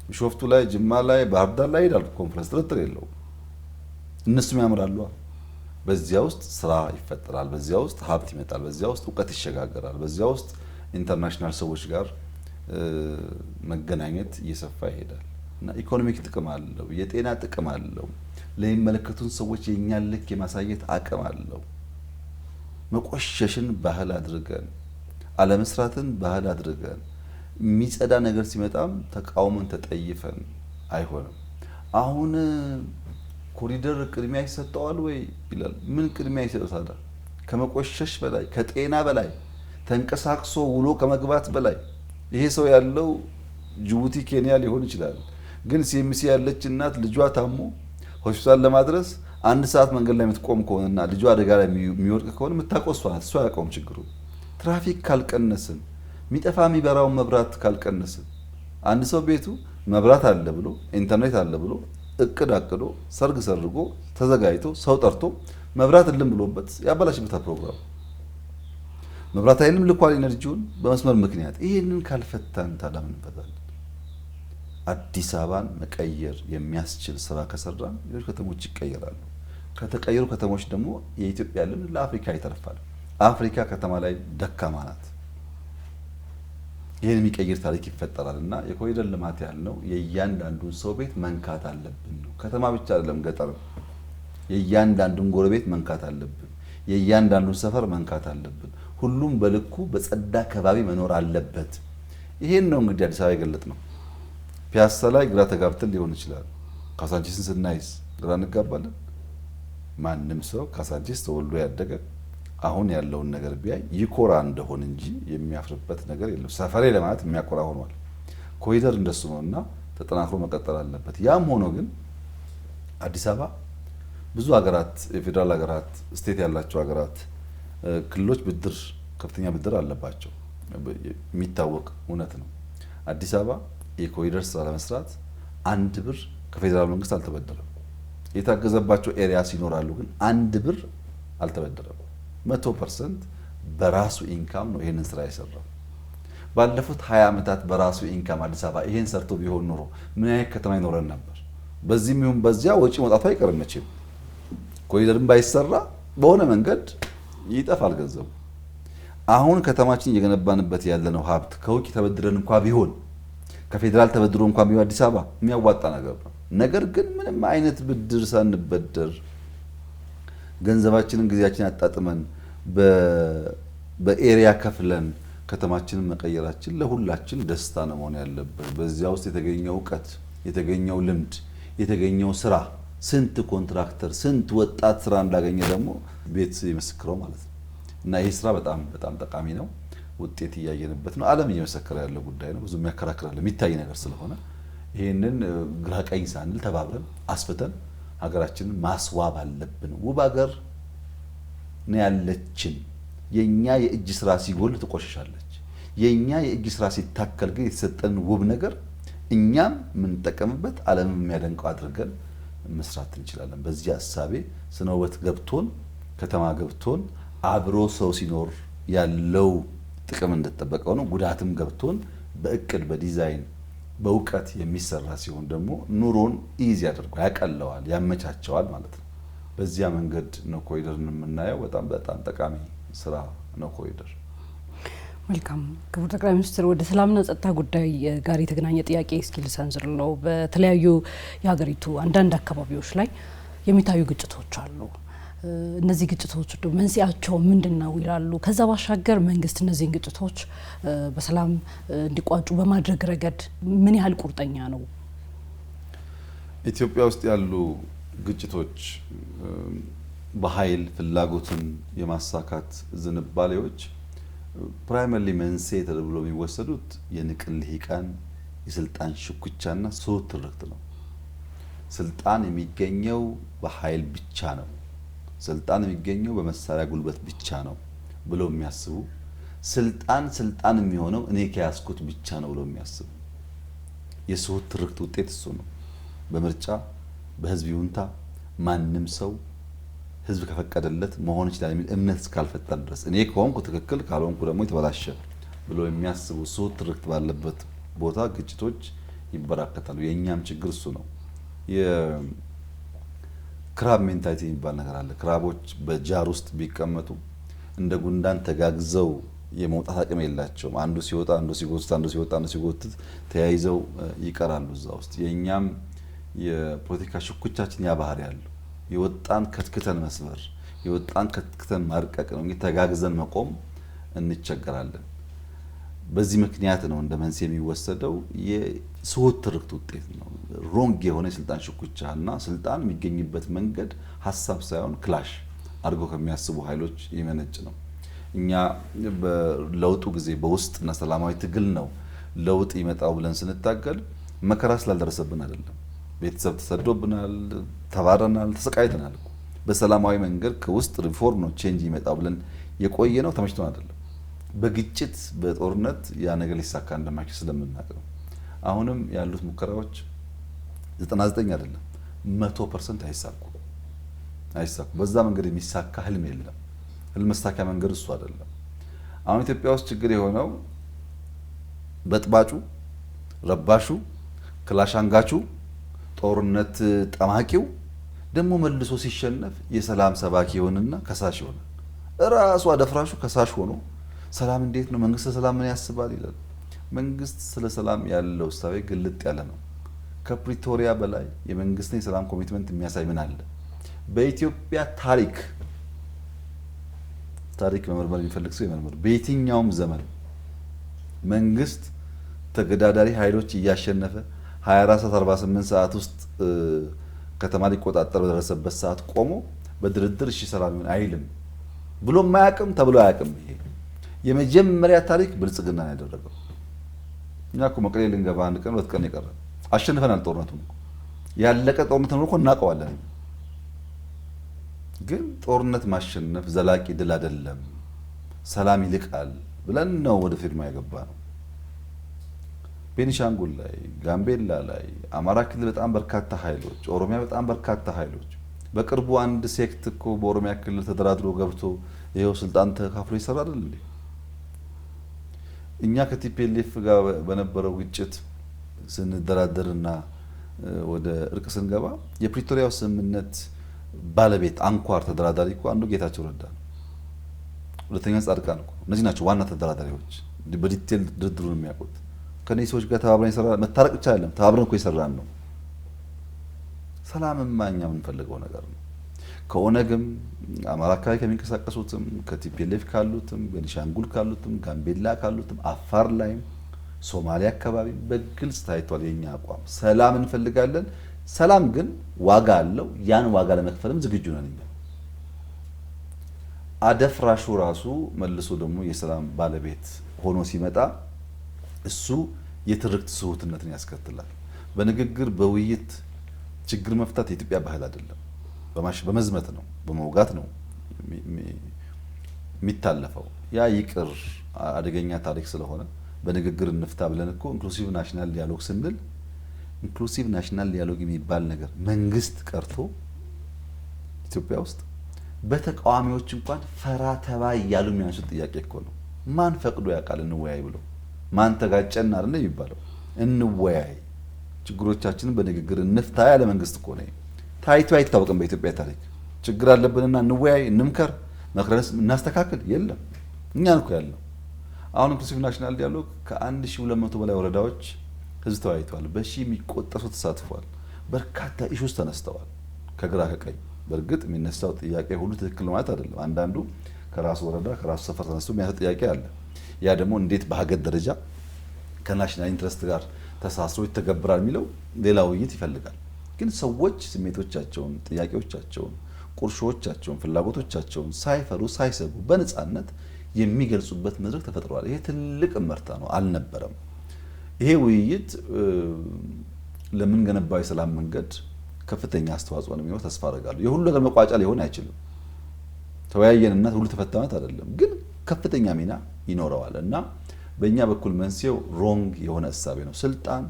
ቢሾፍቱ ላይ፣ ጅማ ላይ፣ ባህር ዳር ላይ ይሄዳል ኮንፈረንስ፣ ጥርጥር የለውም። እነሱም ያምራሉ። በዚያ ውስጥ ስራ ይፈጠራል፣ በዚያ ውስጥ ሀብት ይመጣል፣ በዚያ ውስጥ እውቀት ይሸጋገራል፣ በዚያ ውስጥ ኢንተርናሽናል ሰዎች ጋር መገናኘት እየሰፋ ይሄዳል እና ኢኮኖሚክ ጥቅም አለው፣ የጤና ጥቅም አለው፣ ለሚመለከቱን ሰዎች የኛን ልክ የማሳየት አቅም አለው። መቆሸሽን ባህል አድርገን አለመስራትን ባህል አድርገን የሚጸዳ ነገር ሲመጣም ተቃውሞን ተጠይፈን አይሆንም። አሁን ኮሪደር ቅድሚያ ይሰጠዋል ወይ ይላል። ምን ቅድሚያ ይሰጣል? ከመቆሸሽ በላይ ከጤና በላይ ተንቀሳቅሶ ውሎ ከመግባት በላይ ይሄ ሰው ያለው ጅቡቲ ኬንያ ሊሆን ይችላል። ግን ሲኤምሲ ያለች እናት ልጇ ታሞ ሆስፒታል ለማድረስ 1 ሰዓት መንገድ ላይ የምትቆም ከሆነና ልጇ አደጋ ላይ የሚወድቅ ከሆነ የምታቆሷ ናት። እሷ ያውቀውም ችግሩ። ትራፊክ ካልቀነስን የሚጠፋ የሚበራውን መብራት ካልቀነስን አንድ ሰው ቤቱ መብራት አለ ብሎ ኢንተርኔት አለ ብሎ እቅድ አቅዶ ሰርግ ሰርጎ ተዘጋጅቶ ሰው ጠርቶ መብራት እልም ብሎበት ያበላሽበታል ፕሮግራም። መብራት ኃይልም ልኳል ኢነርጂውን በመስመር ምክንያት። ይሄንን ካልፈታን ታዲያ ምን እንፈታለን? አዲስ አበባን መቀየር የሚያስችል ስራ ከሰራን ሌሎች ከተሞች ይቀየራሉ። ከተቀየሩ ከተሞች ደግሞ የኢትዮጵያ ልምድ ለአፍሪካ ይተርፋል። አፍሪካ ከተማ ላይ ደካማ ናት። ይሄን የሚቀይር ታሪክ ይፈጠራል እና የኮሪደር ልማት ያልነው የእያንዳንዱን ሰው ቤት መንካት አለብን ነው። ከተማ ብቻ አይደለም፣ ገጠር የእያንዳንዱን ጎረቤት መንካት አለብን። የእያንዳንዱን ሰፈር መንካት አለብን። ሁሉም በልኩ በጸዳ ከባቢ መኖር አለበት። ይሄን ነው እንግዲህ አዲስ አበባ የገለጥ ነው። ፒያሳ ላይ ግራ ተጋብተን ሊሆን ይችላል። ካሳንቺስን ስናይስ ግራ እንጋባለን። ማንም ሰው ካሳንቺስ ተወልዶ ያደገ አሁን ያለውን ነገር ቢያይ ይኮራ እንደሆነ እንጂ የሚያፍርበት ነገር የለም። ሰፈሬ ለማለት የሚያኮራ ሆኗል። ኮሪደር እንደሱ ነውና ተጠናክሮ መቀጠል አለበት። ያም ሆኖ ግን አዲስ አበባ ብዙ ሀገራት፣ የፌዴራል ሀገራት፣ ስቴት ያላቸው ሀገራት፣ ክልሎች ብድር ከፍተኛ ብድር አለባቸው። የሚታወቅ እውነት ነው። አዲስ አበባ የኮሪደር ስራ ለመስራት 1 ብር ከፌዴራል መንግስት አልተበደረም። የታገዘባቸው ኤሪያስ ይኖራሉ፣ ግን 1 ብር አልተበደረም። 100% በራሱ ኢንካም ነው ይሄንን ስራ የሰራው። ባለፉት 20 ዓመታት በራሱ ኢንካም አዲስ አበባ ይሄን ሰርቶ ቢሆን ኖሮ ምን አይነት ከተማ ይኖረን ነበር? በዚህም ይሁን በዚያ ወጪ መውጣቱ አይቀርም መቼም። ኮሪደርም ባይሰራ በሆነ መንገድ ይጠፋል ገንዘቡ። አሁን ከተማችን እየገነባንበት ያለነው ሀብት ከውጭ ተበድረን እንኳን ቢሆን ከፌዴራል ተበድሮ እንኳን ቢሆን አዲስ አበባ የሚያዋጣ ነገር ነው። ነገር ግን ምንም አይነት ብድር ሳንበደር ገንዘባችንን ጊዜያችንን አጣጥመን በኤሪያ ከፍለን ከተማችንን መቀየራችን ለሁላችን ደስታ ነው መሆን ያለበት። በዚያ ውስጥ የተገኘው እውቀት፣ የተገኘው ልምድ፣ የተገኘው ስራ ስንት ኮንትራክተር ስንት ወጣት ስራ እንዳገኘ ደግሞ ቤት ይመስክረው ማለት ነው። እና ይህ ስራ በጣም ጠቃሚ ነው። ውጤት እያየንበት ነው። ዓለም እየመሰከረ ያለው ጉዳይ ነው። ብዙ የሚያከራክራል የሚታይ ነገር ስለሆነ ይሄንን ግራ ቀኝ ሳንል ተባብረን አስፍተን ሀገራችንን ማስዋብ አለብን። ውብ ሀገር ነው ያለችን። የኛ የእጅ ስራ ሲጎል ትቆሽሻለች። የኛ የእጅ ስራ ሲታከል ግን የተሰጠን ውብ ነገር እኛም የምንጠቀምበት ዓለም የሚያደንቀው አድርገን መስራት እንችላለን። በዚህ ሐሳቤ ስነ ውበት ገብቶን ከተማ ገብቶን አብሮ ሰው ሲኖር ያለው ጥቅም እንደተጠበቀው ነው። ጉዳትም ገብቶን በእቅድ በዲዛይን በእውቀት የሚሰራ ሲሆን ደግሞ ኑሮን ኢዚ ያደርገዋል፣ ያቀለዋል፣ ያመቻቸዋል ማለት ነው። በዚያ መንገድ ነው ኮሪደርን የምናየው። በጣም ጠቃሚ ስራ ነው ኮሪደር። መልካም ክቡር ጠቅላይ ሚኒስትር፣ ወደ ሰላምና ጸጥታ ጉዳይ ጋር የተገናኘ ጥያቄ እስኪ ልሰንዝርለው። በተለያዩ የሀገሪቱ አንዳንድ አካባቢዎች ላይ የሚታዩ ግጭቶች አሉ። እነዚህ ግጭቶች መንስኤያቸው ምንድነው ይላሉ። ከዛ ባሻገር መንግስት እነዚህን ግጭቶች በሰላም እንዲቋጩ በማድረግ ረገድ ምን ያህል ቁርጠኛ ነው? ኢትዮጵያ ውስጥ ያሉ ግጭቶች በኃይል ፍላጎትን የማሳካት ዝንባሌዎች ፕራይመሪሊ መንስኤ ተብሎ የሚወሰዱት የንቅል ልሂቃን የስልጣን ሽኩቻና ስሁት ትርክት ነው። ስልጣን የሚገኘው በኃይል ብቻ ነው፣ ስልጣን የሚገኘው በመሳሪያ ጉልበት ብቻ ነው ብለው የሚያስቡ፣ ስልጣን የሚሆነው እኔ ከያዝኩት ብቻ ነው ብለው የሚያስቡ የስሁት ትርክት ውጤት እሱ ነው። በምርጫ በህዝብ ይሁንታ ማንም ሰው ህዝብ ከፈቀደለት መሆን ይችላል የሚል እምነት እስካልፈጠር ድረስ እኔ ከሆንኩ ትክክል ካልሆንኩ ደግሞ የተበላሸ ብለው የሚያስቡ ስሁት ትርክት ባለበት ቦታ ግጭቶች ይበራከታሉ። የእኛም ችግር እሱ ነው። የክራብ ሜንታሊቲ የሚባል ነገር አለ። ክራቦች በጃር ውስጥ ቢቀመጡ እንደ ጉንዳን ተጋግዘው የመውጣት አቅም የላቸውም። አንዱ ሲወጣ አንዱ ሲጎትት፣ አንዱ ሲወጣ አንዱ ሲጎትት ተያይዘው ይቀራሉ እዛ ውስጥ። የእኛም የፖለቲካ ሽኩቻችን ያ ባህሪ ያለው የወጣን ከትክተን መስበር፣ የወጣን ከትክተን ማርቀቅ ነው። ተጋግዘን መቆም እንቸገራለን። በዚህ ምክንያት ነው እንደ መንስኤ የሚወሰደው የስሁት ትርክት ውጤት ነው። ሮንግ የሆነ የስልጣን ሽኩቻና ስልጣን የሚገኝበት መንገድ ሀሳብ ሳይሆን ክላሽ አድርጎ ከሚያስቡ ኃይሎች የመነጭ ነው። እኛ በለውጡ ጊዜ በውስጥና ሰላማዊ ትግል ነው ለውጥ ይመጣው ብለን ስንታገል መከራ ስላልደረሰብን አይደለም። ቤተሰብ ተሰዶብናል፣ ተባረናል፣ ተሰቃይተናል። በሰላማዊ መንገድ ከውስጥ ሪፎርም ነው ቼንጅ ይመጣው ብለን የቆየ ነው። ተመችቶን አይደለም። በግጭት በጦርነት ያ ነገር ሊሳካ እንደማይችል ስለምናውቅ ነው። አሁንም ያሉት ሙከራዎች 99 አይደለም 100% አይሳኩ። በዛ መንገድ የሚሳካ ህልም የለም። ህልም መሳኪያ መንገድ እሱ አይደለም። አሁን ኢትዮጵያ ውስጥ ችግር የሆነው በጥባጩ፣ ረባሹ፣ ክላሽ አንጋቹ፣ ጦርነት ጠማቂው ደግሞ መልሶ ሲሸነፍ የሰላም ሰባኪ ይሆንና ከሳሽ ይሆናል። እራሱ አደፍራሹ ከሳሽ ሆኖ ሰላም እንዴት ነው መንግስት ሰላም ምን ያስባል ይላል። መንግስት ስለ ሰላም ያለው እሳቤ ግልጥ ያለ ነው። ከፕሪቶሪያ በላይ የመንግስትን የሰላም ኮሚትመንት የሚያሳይ ምን አለ? በኢትዮጵያ ታሪክ መመርመር የሚፈልግ ሰው ይመርምር። በየትኛውም ዘመን መንግስት ተገዳዳሪ ኃይሎች እያሸነፈ 24 ሰዓት 48 ሰዓት ውስጥ ከተማ ሊቆጣጠር በደረሰበት ሰዓት ቆሞ በድርድር እሺ ሰላም ይሁን አይልም ብሎ ማያቅም ተብሎ አያቅም። ይሄ የመጀመሪያ ታሪክ ብልጽግና ያደረገው። እኛ እኮ መቀሌ ልንገባ አንድ ቀን 2 ቀን ይቀር አሸንፈናል። ጦርነቱን ያለቀ ጦርነት ነው እኮ እናውቀዋለን። ግን ጦርነት ማሸነፍ ዘላቂ ድል አይደለም፣ ሰላም ይልቃል ብለን ነው ወደ ፊርማ የገባ ነው። ቤኒሻንጉል ላይ፣ ጋምቤላ ላይ፣ አማራ ክልል በጣም በርካታ ኃይሎች፣ ኦሮሚያ በጣም በርካታ ኃይሎች። በቅርቡ አንድ ሴክት እኮ በኦሮሚያ ክልል ተደራድሮ ገብቶ ይሄው ስልጣን ተካፍሎ ይሰራል እንዴ? እኛ ከቲፒኤልኤፍ ጋር በነበረው ግጭት ስንደራደርና ወደ እርቅ ስንገባ የፕሪቶሪያው ስምምነት ባለቤት አንኳር ተደራዳሪ እኮ አንዱ ጌታቸው ረዳ ነው። ሁለተኛ ጻድቃን እኮ እነዚህ ናቸው ዋና ተደራዳሪዎች፣ በዲቴል ድርድሩን የሚያውቁት። ከነዚህ ሰዎች ጋር ተባብረን ይሰራ መታረቅ ብቻ አይደለም፣ ተባብረን እኮ ይሰራን ነው። ሰላምማ እኛ የምንፈልገው ነገር ነው። ከኦነግም አማራ አካባቢ ከሚንቀሳቀሱትም ከቲፒኤልኤፍ ካሉትም ቤኒሻንጉል ካሉትም ጋምቤላ ካሉትም አፋር ላይም ሶማሊያ አካባቢ በግልጽ ታይቷል የኛ አቋም። ሰላም እንፈልጋለን። ሰላም ግን ዋጋ አለው። ያን ዋጋ ለመክፈልም ዝግጁ ነን እኛ። አደፍራሹ ራሱ መልሶ ደግሞ የሰላም ባለቤት ሆኖ ሲመጣ እሱ የትርክት ስሁትነትን ያስከትላል። በንግግር በውይይት ችግር መፍታት የኢትዮጵያ ባህል አይደለም። በመዝመት ነው፣ በመውጋት ነው የሚታለፈው። ያ ይቅር አደገኛ ታሪክ ስለሆነ በንግግር እንፍታ ብለን እኮ ኢንክሉሲቭ ናሽናል ዲያሎግ ስንል ኢንክሉሲቭ ናሽናል ዲያሎግ የሚባል ነገር መንግስት ቀርቶ ኢትዮጵያ ውስጥ በተቃዋሚዎች እንኳን ፈራ ተባ እያሉ የሚያነሱት ጥያቄ እኮ ነው። ማን ፈቅዶ ያውቃል እንወያይ ብሎ? ማን ተጋጨና አይደል የሚባለው? እንወያይ፣ ችግሮቻችንን በንግግር እንፍታ ያለ መንግስት እኮ ነው። ታይቶ አይታወቅም በኢትዮጵያ ታሪክ። ችግር አለብንና እንወያይ፣ እንምከር፣ መክረንስ እናስተካክል የለም። እኛን እኮ ያለው አሁን ኢንክሉሲቭ ናሽናል ዲያሎግ ከ1200 በላይ ወረዳዎች ህዝብ ተወያይተዋል። በሺህ የሚቆጠሩ ተሳትፏል። በርካታ ኢሹስ ተነስተዋል ከግራ ከቀኝ። በእርግጥ የሚነሳው ጥያቄ ሁሉ ትክክል ማለት አይደለም። አንዳንዱ ከራሱ ወረዳ ከራሱ ሰፈር ተነስቶ የሚያነሳ ጥያቄ አለ። ያ ደግሞ እንዴት በሀገር ደረጃ ከናሽናል ኢንትረስት ጋር ተሳስሮ ይተገበራል የሚለው ሌላ ውይይት ይፈልጋል። ግን ሰዎች ስሜቶቻቸውን፣ ጥያቄዎቻቸውን፣ ቁርሾቻቸውን፣ ፍላጎቶቻቸውን ሳይፈሩ ሳይሰጉ በነፃነት የሚገልጹበት መድረክ ተፈጥሯል። ይሄ ትልቅ እመርታ ነው፣ አልነበረም። ይሄ ውይይት ለምን ገነባው የሰላም መንገድ ከፍተኛ አስተዋጽኦ ነው የሚኖር ተስፋ አደርጋለሁ። የሁሉ ነገር መቋጫ ሊሆን አይችልም። ተወያየንና ሁሉ ተፈታነት አይደለም፣ ግን ከፍተኛ ሚና ይኖረዋል እና በእኛ በኩል መንስኤው ሮንግ የሆነ እሳቤ ነው። ስልጣን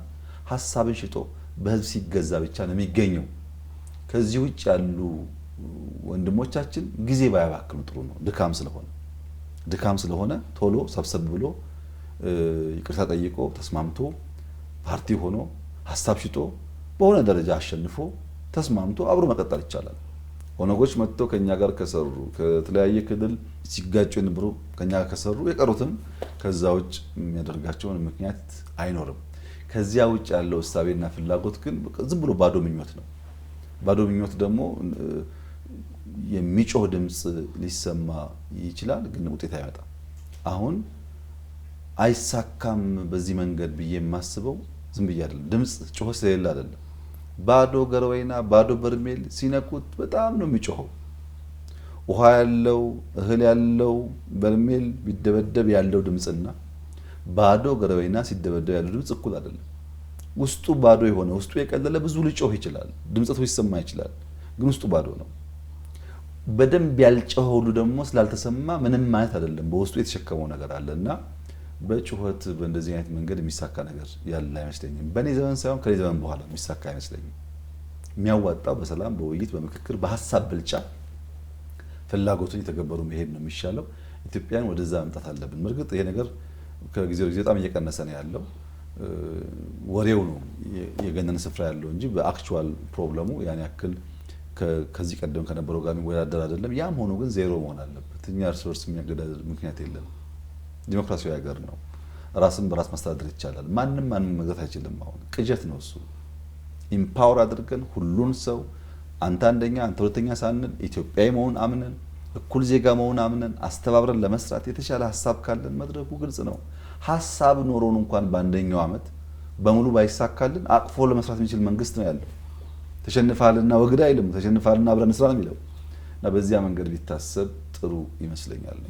ሀሳብን ሽጦ በህዝብ ሲገዛ ብቻ ነው የሚገኘው። ከዚህ ውጭ ያሉ ወንድሞቻችን ጊዜ ባያባክኑ ጥሩ ነው። ድካም ስለሆነ ቶሎ ሰብሰብ ብሎ ይቅርታ ጠይቆ ተስማምቶ ፓርቲ ሆኖ ሀሳብ ሽጦ በሆነ ደረጃ አሸንፎ ተስማምቶ አብሮ መቀጠል ይቻላል። ኦነጎች መጥተው ከኛ ጋር ከሰሩ ከተለያየ ክልል ሲጋጩ የነበሩ ከኛ ጋር ከሰሩ የቀሩትም ከዛ ውጭ የሚያደርጋቸውን ምክንያት አይኖርም። ከዚያ ውጭ ያለው እሳቤና ፍላጎት ግን ዝም ብሎ ባዶ ምኞት ነው። ባዶ ምኞት ደግሞ የሚጮህ ድምፅ ሊሰማ ይችላል፣ ግን ውጤት አይመጣም። አሁን አይሳካም በዚህ መንገድ ብዬ የማስበው ዝም ብዬ አይደለም፣ ድምፅ ጮህ ስለሌለ አይደለም። ባዶ ገረወይና ባዶ በርሜል ሲነኩት በጣም ነው የሚጮኸው። ውሃ ያለው እህል ያለው በርሜል ቢደበደብ ያለው ድምፅና ባዶ ገረወይና ሲደበደብ ያለው ድምፅ እኩል አይደለም። ውስጡ ባዶ የሆነ ውስጡ የቀለለ ብዙ ሊጮህ ይችላል፣ ድምፀቱ ሊሰማ ይችላል፣ ግን ውስጡ ባዶ ነው። በደንብ ያልጮኸ ሁሉ ደግሞ ስላልተሰማ ምንም ማለት አይደለም፣ በውስጡ የተሸከመው ነገር አለና በጩኸት በእንደዚህ አይነት መንገድ የሚሳካ ነገር ያለ አይመስለኝም። በእኔ ዘመን ሳይሆን ከኔ ዘመን በኋላ የሚሳካ አይመስለኝም። የሚያዋጣው በሰላም በውይይት በምክክር በሀሳብ ብልጫ ፍላጎቱን የተገበሩ መሄድ ነው የሚሻለው። ኢትዮጵያን ወደዛ መምጣት አለብን። እርግጥ ይሄ ነገር ከጊዜ ወደ ጊዜ በጣም እየቀነሰ ነው ያለው። ወሬው ነው የገነነ ስፍራ ያለው እንጂ በአክቹዋል ፕሮብለሙ ያን ያክል ከዚህ ቀደም ከነበረው ጋር የሚወዳደር አይደለም። ያም ሆኖ ግን ዜሮ መሆን አለበት። እኛ እርስ በርስ የሚያገዳደር ምክንያት የለም። ዲሞክራሲያዊ ሀገር ነው። ራስን በራስ ማስተዳደር ይቻላል። ማንም መግዛት አይችልም። አሁን ቅጀት ነው እሱ። ኢምፓወር አድርገን ሁሉን ሰው አንተ አንደኛ አንተ ሁለተኛ ሳንል ኢትዮጵያዊ መሆን አምነን እኩል ዜጋ መሆን አምነን አስተባብረን ለመስራት የተሻለ ሀሳብ ካለን መድረኩ ግልጽ ነው። ሀሳብ ኖሮን እንኳን በአንደኛው ዓመት በሙሉ ባይሳካልን አቅፎ ለመስራት የሚችል መንግስት ነው ያለው። ተሸንፋልና ወግዳ አይልም፣ ተሸንፋልና አብረን እንስራ ነው የሚለው እና በዚያ መንገድ ቢታሰብ ጥሩ ይመስለኛል።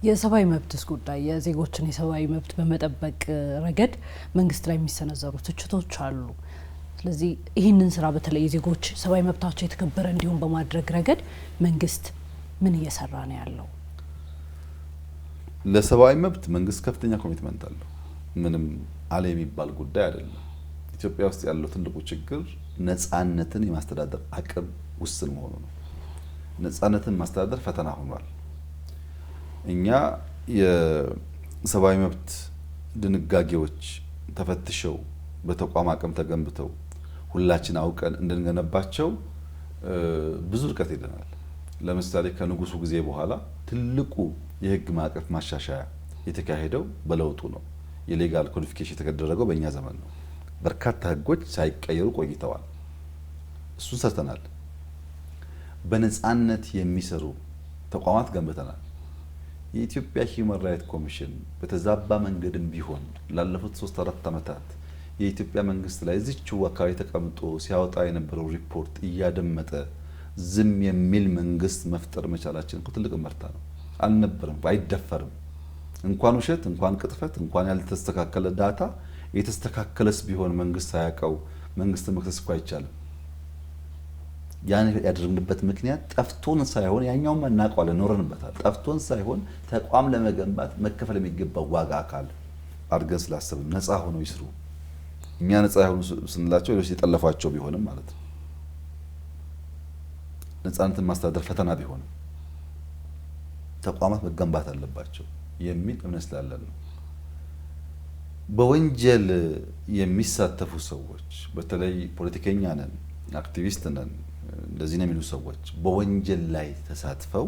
የሰብአዊ መብትስ ጉዳይ የዜጎችን የሰብአዊ መብት በመጠበቅ ረገድ መንግስት ላይ የሚሰነዘሩ ትችቶች አሉ። ስለዚህ ይህንን ስራ በተለይ የዜጎች ሰብአዊ መብታቸው የተከበረ እንዲሆን በማድረግ ረገድ መንግስት ምን እየሰራ ነው ያለው? ለሰብአዊ መብት መንግስት ከፍተኛ ኮሚትመንት አለው። ምንም አለ የሚባል ጉዳይ አይደለም። ኢትዮጵያ ውስጥ ያለው ትልቁ ችግር ነፃነትን የማስተዳደር አቅም ውስን መሆኑ ነው። ነፃነትን ማስተዳደር ፈተና ሆኗል። እኛ የሰብአዊ መብት ድንጋጌዎች ተፈትሸው በተቋም አቅም ተገንብተው ሁላችን አውቀን እንድንገነባቸው ብዙ ርቀት ሄደናል። ለምሳሌ ከንጉሱ ጊዜ በኋላ ትልቁ የህግ ማዕቀፍ ማሻሻያ የተካሄደው በለውጡ ነው። የሌጋል ኮዲፊኬሽን የተደረገው በእኛ ዘመን ነው። በርካታ ህጎች ሳይቀየሩ ቆይተዋል። እሱን ሰርተናል። በነፃነት የሚሰሩ ተቋማት ገንብተናል። የኢትዮጵያ ሂውማን ራይት ኮሚሽን በተዛባ መንገድም ቢሆን ላለፉት 3-4 ዓመታት የኢትዮጵያ መንግስት ላይ እዚችው አካባቢ ተቀምጦ ሲያወጣ የነበረው ሪፖርት እያደመጠ ዝም የሚል መንግስት መፍጠር መቻላችን እኮ ትልቅ ምርታ ነው። አልነበረም፣ አይደፈርም። እንኳን ውሸት፣ እንኳን ቅጥፈት፣ እንኳን ያልተስተካከለ ዳታ የተስተካከለስ ቢሆን መንግስት ሳያውቀው መንግስትን መክሰስ እኮ አይቻልም። ያን ያደረግንበት ምክንያት ጠፍቶን ሳይሆን ያኛውም እናውቀዋለን፣ ኖረንበታል። ጠፍቶን ሳይሆን ተቋም ለመገንባት መከፈል የሚገባው ዋጋ አካል አድርገን ስላሰብን ነፃ ሆነው ይስሩ። እኛ ነፃ የሆኑ ስንላቸው ሌሎች የጠለፏቸው ቢሆንም ማለት ነው። ነፃነትን ማስተዳደር ፈተና ቢሆንም ተቋማት መገንባት አለባቸው የሚል እምነት ስላለን ነው። በወንጀል የሚሳተፉ ሰዎች በተለይ ፖለቲከኛ ነን፣ አክቲቪስት ነን፣ እንደዚህ ነው የሚሉ ሰዎች በወንጀል ላይ ተሳትፈው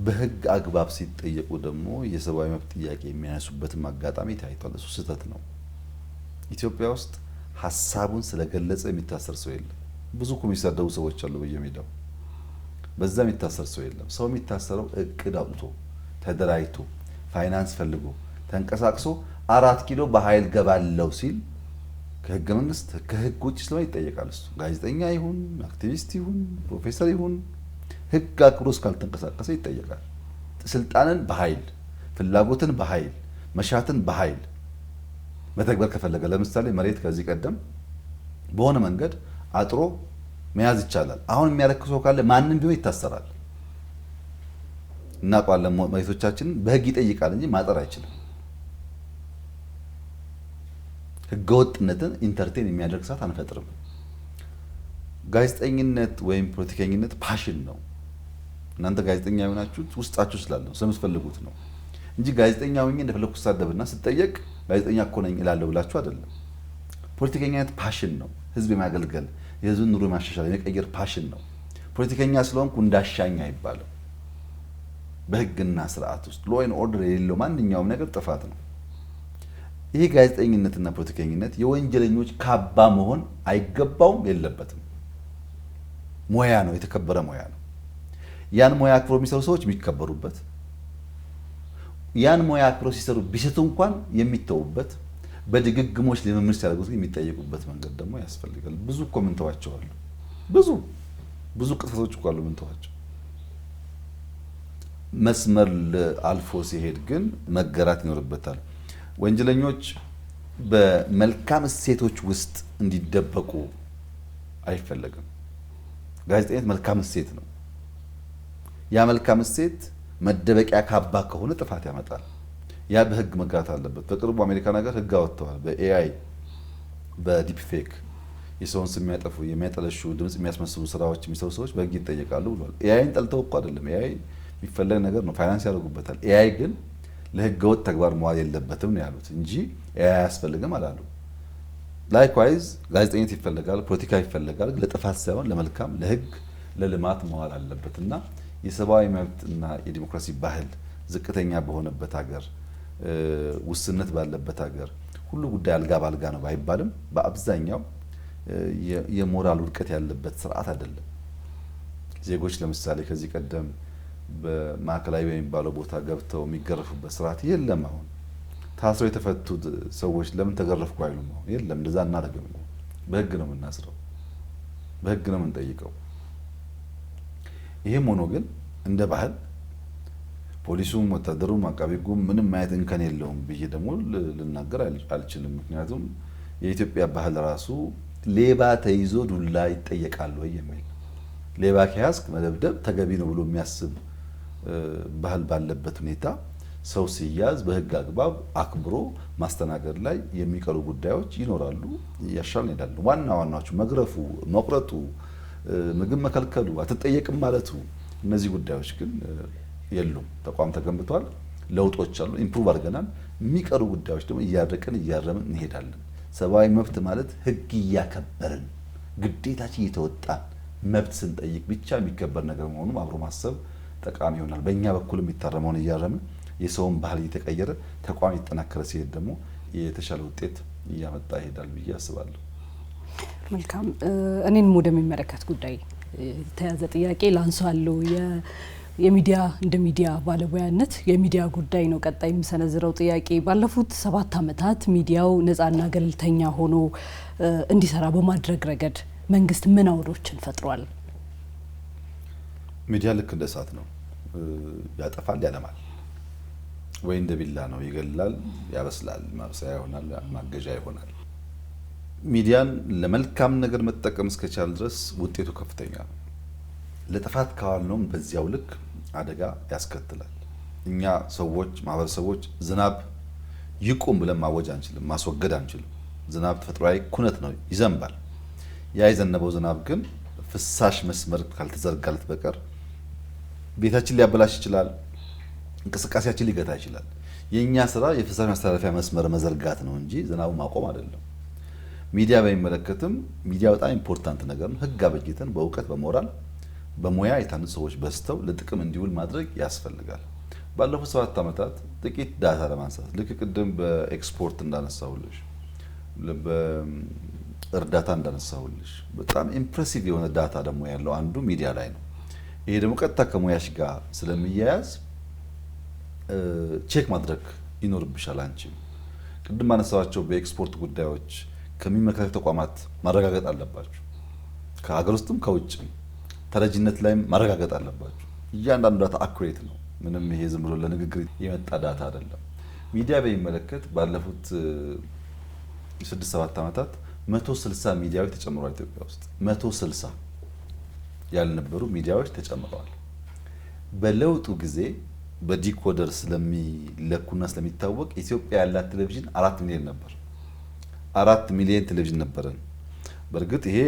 በህግ አግባብ ሲጠየቁ ደግሞ የሰብአዊ መብት ጥያቄ የሚያነሱበትም አጋጣሚ ታይቷል። እሱ ስህተት ነው። ኢትዮጵያ ውስጥ ሀሳቡን ስለገለጸ የሚታሰር ሰው የለም። ብዙ እኮ የሚሳደቡ ሰዎች አሉ በየሜዳው፣ በዛ የሚታሰር ሰው የለም። ሰው የሚታሰረው እቅድ አውጥቶ ተደራጅቶ ፋይናንስ ፈልጎ ተንቀሳቅሶ 4 ኪሎ በኃይል ገባለው ሲል ከህገ መንግስት ከህግ ውጭ ስለሆነ ይጠየቃል። እሱ ጋዜጠኛ ይሁን አክቲቪስት ይሁን ፕሮፌሰር ይሁን ህግ አክብሮ እስካልተንቀሳቀሰ ይጠየቃል። ስልጣንን በኃይል ፍላጎትን በኃይል መሻትን በኃይል መተግበር ከፈለገ ለምሳሌ መሬት ከዚህ ቀደም በሆነ መንገድ አጥሮ መያዝ ይቻላል። አሁን የሚያረክሰው ካለ ማንም ቢሆን ይታሰራል። እናውቃለን። መሬቶቻችንን በህግ ይጠይቃል እንጂ ማጠር አይችልም። ህገወጥነትን ኢንተርቴን የሚያደርግ ሰዓት አንፈጥርም። ጋዜጠኝነት ወይም ፖለቲከኝነት ፓሽን ነው። እናንተ ጋዜጠኛ የሆናችሁት ውስጣችሁ ስላለ ነው ስለምትፈልጉት ነው እንጂ ጋዜጠኛ ሆኜ እንደፈለኩ ሳደብና ስጠየቅ ጋዜጠኛ እኮ ነኝ እላለሁ ብላችሁ አይደለም። ፖለቲከኝነት ፓሽን ነው። ህዝብ የማገልገል የህዝብን ኑሮ ማሻሻል የመቀየር ፓሽን ነው። ፖለቲከኛ ስለሆንኩ እንዳሻኝ አይባልም። በህግና ስርዓት ውስጥ ሎ ኤንድ ኦርደር የሌለው ማንኛውም ነገር ጥፋት ነው። ይህ ጋዜጠኝነትና ፖለቲከኝነት የወንጀለኞች ካባ መሆን አይገባውም፣ የለበትም። ሙያ ነው፣ የተከበረ ሙያ ነው። ያን ሙያ አክብሮ የሚሰሩ ሰዎች የሚከበሩበት፣ ያን ሙያ አክብሮ ሲሰሩ ቢስቱ እንኳን የሚተውበት፣ በድግግሞች ልምምድ ሲያደርጉት የሚጠየቁበት መንገድ ደግሞ ያስፈልጋል። ብዙ እኮ ምንተዋቸው አሉ። ብዙ ቅጥፈቶች እኮ አሉ ምንተዋቸው። መስመር አልፎ ሲሄድ ግን መገራት ይኖርበታል። ወንጀለኞች በመልካም እሴቶች ውስጥ እንዲደበቁ አይፈለግም። ጋዜጠኝነት መልካም እሴት ነው። ያ መልካም እሴት መደበቂያ ካባ ከሆነ ጥፋት ያመጣል። ያ በህግ መጋራት አለበት። በቅርቡ አሜሪካን ሀገር ህግ አወጥተዋል። በኤአይ በዲፕ ፌክ የሰውን ስም የሚያጠፉ የሚያጠለሹ ድምጽ የሚያስመስሉ ስራዎች የሚሰሩ ሰዎች በህግ ይጠየቃሉ ብሏል። ኤአይን ጠልተው እኮ አይደለም። ኤአይ የሚፈለግ ነገር ነው፣ ፋይናንስ ያደርጉበታል። ኤአይ ግን ለህገወጥ ተግባር መዋል የለበትም ነው ያሉት እንጂ ኤአይ አያስፈልግም አላሉ። ላይክዋይዝ ጋዜጠኝነት ይፈልጋል፣ ፖለቲካ ይፈልጋል። ለጥፋት ሳይሆን ለመልካም ለህግ ለልማት መዋል አለበት እና የሰብአዊ መብትና የዲሞክራሲ ባህል ዝቅተኛ በሆነበት ሀገር፣ ውስንነት ባለበት ሀገር ሁሉ ጉዳይ አልጋ ባልጋ ነው ባይባልም በአብዛኛው የሞራል ውድቀት ያለበት ስርዓት አይደለም። ዜጎች ለምሳሌ ከዚህ ቀደም በማዕከላዊ በሚባለው ቦታ ገብተው የሚገረፉበት ስርዓት የለም። አሁን ታስረው የተፈቱት ሰዎች ለምን ተገረፍኩ አይሉም። አሁን የለም፣ እንደዛ እናደርግም። በህግ ነው የምናስረው፣ በህግ ነው የምንጠይቀው። ይሄም ሆኖ ግን እንደ ባህል ፖሊሱም ወታደሩም አቃቤ ሕጉም ምንም ማየት እንከን የለውም ብዬ ደግሞ ልናገር አልችልም። ምክንያቱም የኢትዮጵያ ባህል ራሱ ሌባ ተይዞ ዱላ ይጠየቃል ወይ የሚል ሌባ ከያዝክ መደብደብ ተገቢ ነው ብሎ የሚያስብ ባህል ባለበት ሁኔታ ሰው ሲያዝ በህግ አግባብ አክብሮ ማስተናገድ ላይ የሚቀሩ ጉዳዮች ይኖራሉ። ያሻል እንሄዳለን። ዋና ዋናዎቹ መግረፉ፣ መቁረጡ፣ ምግብ መከልከሉ፣ አትጠየቅም ማለቱ እነዚህ ጉዳዮች ግን የሉም። ተቋም ተገንብቷል፣ ለውጦች አሉ፣ ኢምፕሩቭ አድርገናል። የሚቀሩ ጉዳዮች ደግሞ እያረቅን እያረምን እንሄዳለን። ሰብአዊ መብት ማለት ህግ እያከበርን ግዴታችን እየተወጣን መብት ስንጠይቅ ብቻ የሚከበር ነገር መሆኑን አብሮ ማሰብ ጠቃሚ ይሆናል። በእኛ በኩል የሚታረመውን እያረምን የሰውን ባህል እየተቀየረ ተቋም እየተጠናከረ ሲሄድ ደግሞ የተሻለ ውጤት እያመጣ ይሄዳል ብዬ አስባለሁ። መልካም። እኔንም ወደሚመለከት ጉዳይ የተያዘ ጥያቄ ላንሳለሁ። የሚዲያ እንደ ሚዲያ ባለሙያነት የሚዲያ ጉዳይ ነው ቀጣይ የሚሰነዝረው ጥያቄ። ባለፉት 7 ዓመታት ሚዲያው ነፃና ገለልተኛ ሆኖ እንዲሰራ በማድረግ ረገድ መንግስት ምን አውዶችን ፈጥሯል? ሚዲያ ልክ እንደ እሳት ነው፣ ያጠፋል፣ ያለማል። ወይ እንደ ቢላ ነው፣ ይገላል፣ ያበስላል፣ ማብሰያ ይሆናል፣ ማገዣ ይሆናል። ሚዲያን ለመልካም ነገር መጠቀም እስከቻለ ድረስ ውጤቱ ከፍተኛ ነው። ለጥፋት ካዋልነውም በዚያው ልክ አደጋ ያስከትላል። እኛ ሰዎች ማህበረሰቦች ዝናብ ይቁም ብለን ማወጅ አንችልም፣ ማስወገድ አንችልም። ዝናብ ተፈጥሯዊ ኩነት ነው፣ ይዘንባል። ያ የዘነበው ዝናብ ግን ፍሳሽ መስመር ካልተዘረጋለት በቀር ቤታችን ሊያበላሽ ይችላል፣ እንቅስቃሴያችን ሊገታ ይችላል። የኛ ስራ የፍሳሽ ማስተላለፊያ መስመር መዘርጋት ነው እንጂ ዝናቡ ማቆም አይደለም። ሚዲያ በሚመለከትም ሚዲያ በጣም ኢምፖርታንት ነገር ነው። ህግ አበጅተን በእውቀት በሞራል በሙያ የታነጹ ሰዎች በስተው ለጥቅም እንዲውል ማድረግ ያስፈልጋል። ባለፉት 7 ዓመታት ጥቂት ዳታ ለማንሳት ልክ ቅድም በኤክስፖርት እንዳነሳሁልሽ በእርዳታ እንዳነሳሁልሽ በጣም ኢምፕሬሲቭ የሆነ ዳታ ደግሞ ያለው አንዱ ሚዲያ ላይ ነው። ይሄ ደግሞ ቀጥታ ከሙያሽ ጋር ስለሚያያዝ ቼክ ማድረግ ይኖርብሻል። አንቺ ቅድም ባነሳዋቸው በኤክስፖርት ጉዳዮች ከሚመለከታቸው ተቋማት ማረጋገጥ አለባችሁ። ከሀገር ውስጥም ከውጭም ተረጂነት ላይም ማረጋገጥ አለባችሁ። እያንዳንዱ ዳታ አኩሬት ነው። ምንም ይሄ ዝም ብሎ ለንግግር የመጣ ዳታ አይደለም። ሚዲያ በሚመለከት ባለፉት 6-7 ዓመታት 160 ሚዲያዎች ተጨምረዋል። ኢትዮጵያ ውስጥ 160 ያልነበሩ ሚዲያዎች ተጨምረዋል። በለውጡ ጊዜ በዲኮደር ስለሚለኩና ስለሚታወቅ ኢትዮጵያ ያላት ቴሌቪዥን 4 ሚሊዮን ነበር። 4 ሚሊዮን ቴሌቪዥን ነበረን። በእርግጥ ይሄ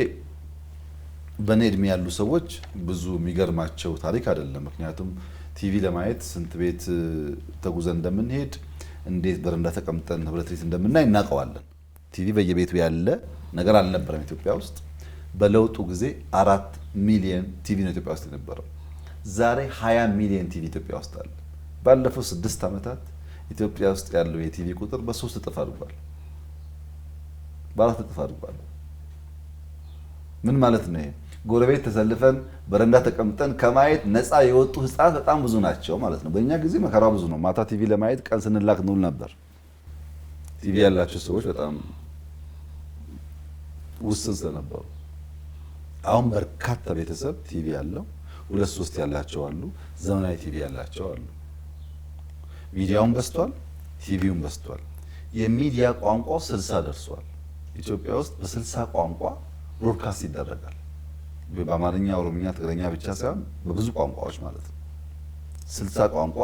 በኔ እድሜ ያሉ ሰዎች ብዙ የሚገርማቸው ታሪክ አይደለም። ምክንያቱም ቲቪ ለማየት ስንት ቤት ተጉዘን እንደምንሄድ እንዴት በረንዳ ተቀምጠን ህብረት ቤት እንደምናይ እናውቀዋለን። ቲቪ በየቤቱ ያለ ነገር አልነበረም ኢትዮጵያ ውስጥ። በለውጡ ጊዜ 4 ሚሊዮን ቲቪ ነው ኢትዮጵያ ውስጥ የነበረው። ዛሬ 20 ሚሊዮን ቲቪ ኢትዮጵያ ውስጥ አለ። ባለፉት 6 ዓመታት ኢትዮጵያ ውስጥ ያለው የቲቪ ቁጥር በ3 እጥፍ አድጓል። በ4 እጥፍ አድጓል። ምን ማለት ነው? ጎረቤት ተሰልፈን በረንዳ ተቀምጠን ከማየት ነፃ የወጡ ህፃናት በጣም ብዙ ናቸው ማለት ነው። በእኛ ጊዜ መከራ ብዙ ነው። ማታ ቲቪ ለማየት ቀን ስንላክ እንውል ነበር። ቲቪ ያላቸው ሰዎች በጣም ውስን ስለነበሩ፣ አሁን በርካታ ቤተሰብ ቲቪ ያለው 2-3 ያላቸው አሉ። ዘመናዊ ቲቪ ያላቸው አሉ። ሚዲያውን በዝቷል፣ ቲቪውን በዝቷል። የሚዲያ ቋንቋው 60 ደርሷል። ኢትዮጵያ ውስጥ በ60 ቋንቋ ብሮድካስት ይደረጋል። በአማርኛ፣ ኦሮምኛ፣ ትግረኛ ብቻ ሳይሆን በብዙ ቋንቋዎች ማለት ነው። 60 ቋንቋ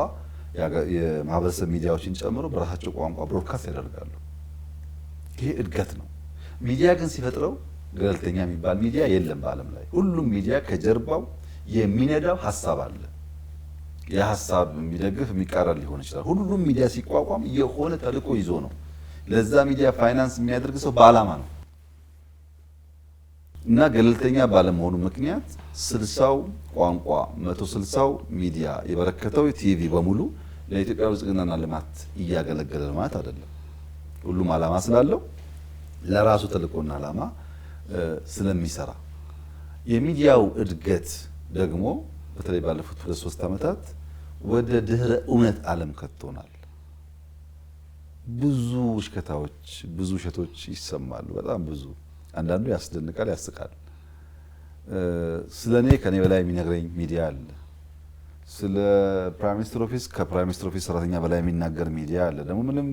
የማህበረሰብ ሚዲያዎችን ጨምሮ በራሳቸው ቋንቋ ብሮድካስት ያደርጋሉ። ይሄ እድገት ነው። ሚዲያ ግን ሲፈጥረው ገለልተኛ የሚባል ሚዲያ የለም በዓለም ላይ። ሁሉም ሚዲያ ከጀርባው የሚነዳው ሀሳብ አለ። የሀሳብ የሚደግፍ የሚቃረን ሊሆን ይችላል። ሁሉም ሚዲያ ሲቋቋም የሆነ ተልዕኮ ይዞ ነው። ለዛ ሚዲያ ፋይናንስ የሚያደርግ ሰው በዓላማ ነው እና ገለልተኛ ባለመሆኑ ምክንያት 60ው ቋንቋ 160ው ሚዲያ የበረከተው ቲቪ በሙሉ ለኢትዮጵያ ብልጽግናና ልማት እያገለገለ ልማት አይደለም። ሁሉም ዓላማ ስላለው ለራሱ ተልዕኮና ዓላማ ስለሚሰራ የሚዲያው እድገት ደግሞ በተለይ ባለፉት 2-3 ዓመታት ወደ ድህረ እውነት ዓለም ከቶናል። ብዙ ውሽከታዎች፣ ብዙ ውሸቶች ይሰማሉ። በጣም ብዙ። አንዳንዱ ያስደንቃል፣ ያስቃል። ስለኔ ከኔ በላይ የሚነግረኝ ሚዲያ አለ። ስለ ፕራይም ሚኒስትር ኦፊስ ከፕራይም ሚኒስትር ኦፊስ ሰራተኛ በላይ የሚናገር ሚዲያ አለ። ደግሞ ምንም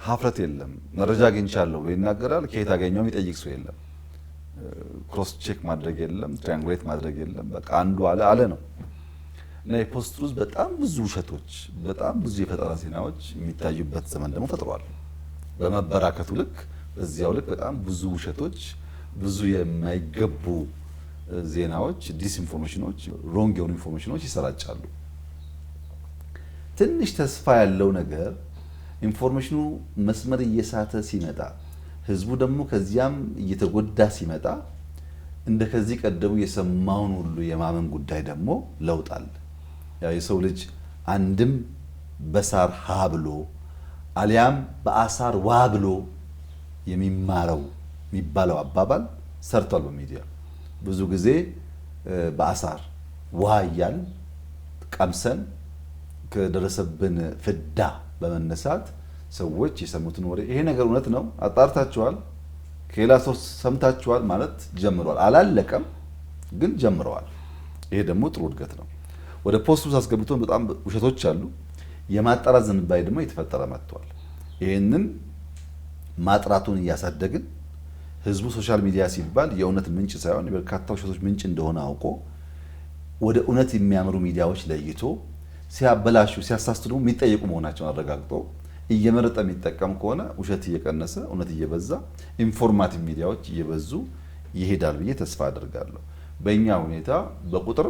ሀፍረት የለም። መረጃ አግኝቻለሁ ይናገራል። ከየት አገኘው የሚጠይቅ ሰው የለም። ክሮስ ቼክ ማድረግ የለም። ትራያንጉሌት ማድረግ የለም። በቃ አንዱ አለ ነው እና የፖስት ትሩዝ በጣም ብዙ ውሸቶች፣ በጣም ብዙ የፈጠራ ዜናዎች የሚታዩበት ዘመን ደግሞ ፈጥሯል። በመበራከቱ ልክ በዚያው ልክ በጣም ብዙ ውሸቶች፣ ብዙ የማይገቡ ዜናዎች፣ ዲስኢንፎርሜሽኖች፣ ሮንግ የሆኑ ኢንፎርሜሽኖች ይሰራጫሉ። ትንሽ ተስፋ ያለው ነገር ኢንፎርሜሽኑ መስመር እየሳተ ሲመጣ፣ ህዝቡ ደግሞ ከዚያም እየተጎዳ ሲመጣ እንደ ከዚህ ቀደሙ የሰማውን ሁሉ የማመን ጉዳይ ደግሞ ለውጣል። ያው የሰው ልጅ አንድም በሳር ሀ ብሎ አሊያም በአሳር ዋ ብሎ የሚማረው የሚባለው አባባል ሰርቷል። በሚዲያ ብዙ ጊዜ በአሳር ዋ እያል ቀምሰን ከደረሰብን ፍዳ በመነሳት ሰዎች የሰሙትን ወሬ ይሄ ነገር እውነት ነው አጣርታችኋል፣ ከሌላ ሶርስ ሰምታችኋል ማለት ጀምረዋል። አላለቀም ግን ጀምረዋል። ይሄ ደግሞ ጥሩ እድገት ነው። ወደ ፖስቱ አስገብቶን በጣም ውሸቶች አሉ። የማጣራት ዝንባሌ ደግሞ እየተፈጠረ መጥቷል። ይሄንን ማጥራቱን እያሳደግን ህዝቡ ሶሻል ሚዲያ ሲባል የእውነት ምንጭ ሳይሆን የበርካታ ውሸቶች ምንጭ እንደሆነ አውቆ ወደ እውነት የሚያምሩ ሚዲያዎች ለይቶ ሲያበላሹ ሲያሳስቱ ደግሞ የሚጠየቁ መሆናቸውን አረጋግጦ እየመረጠ የሚጠቀም ከሆነ ውሸት እየቀነሰ እውነት እየበዛ ኢንፎርማቲቭ ሚዲያዎች እየበዙ ይሄዳል ብዬ ተስፋ አደርጋለሁ። በእኛ ሁኔታ በቁጥር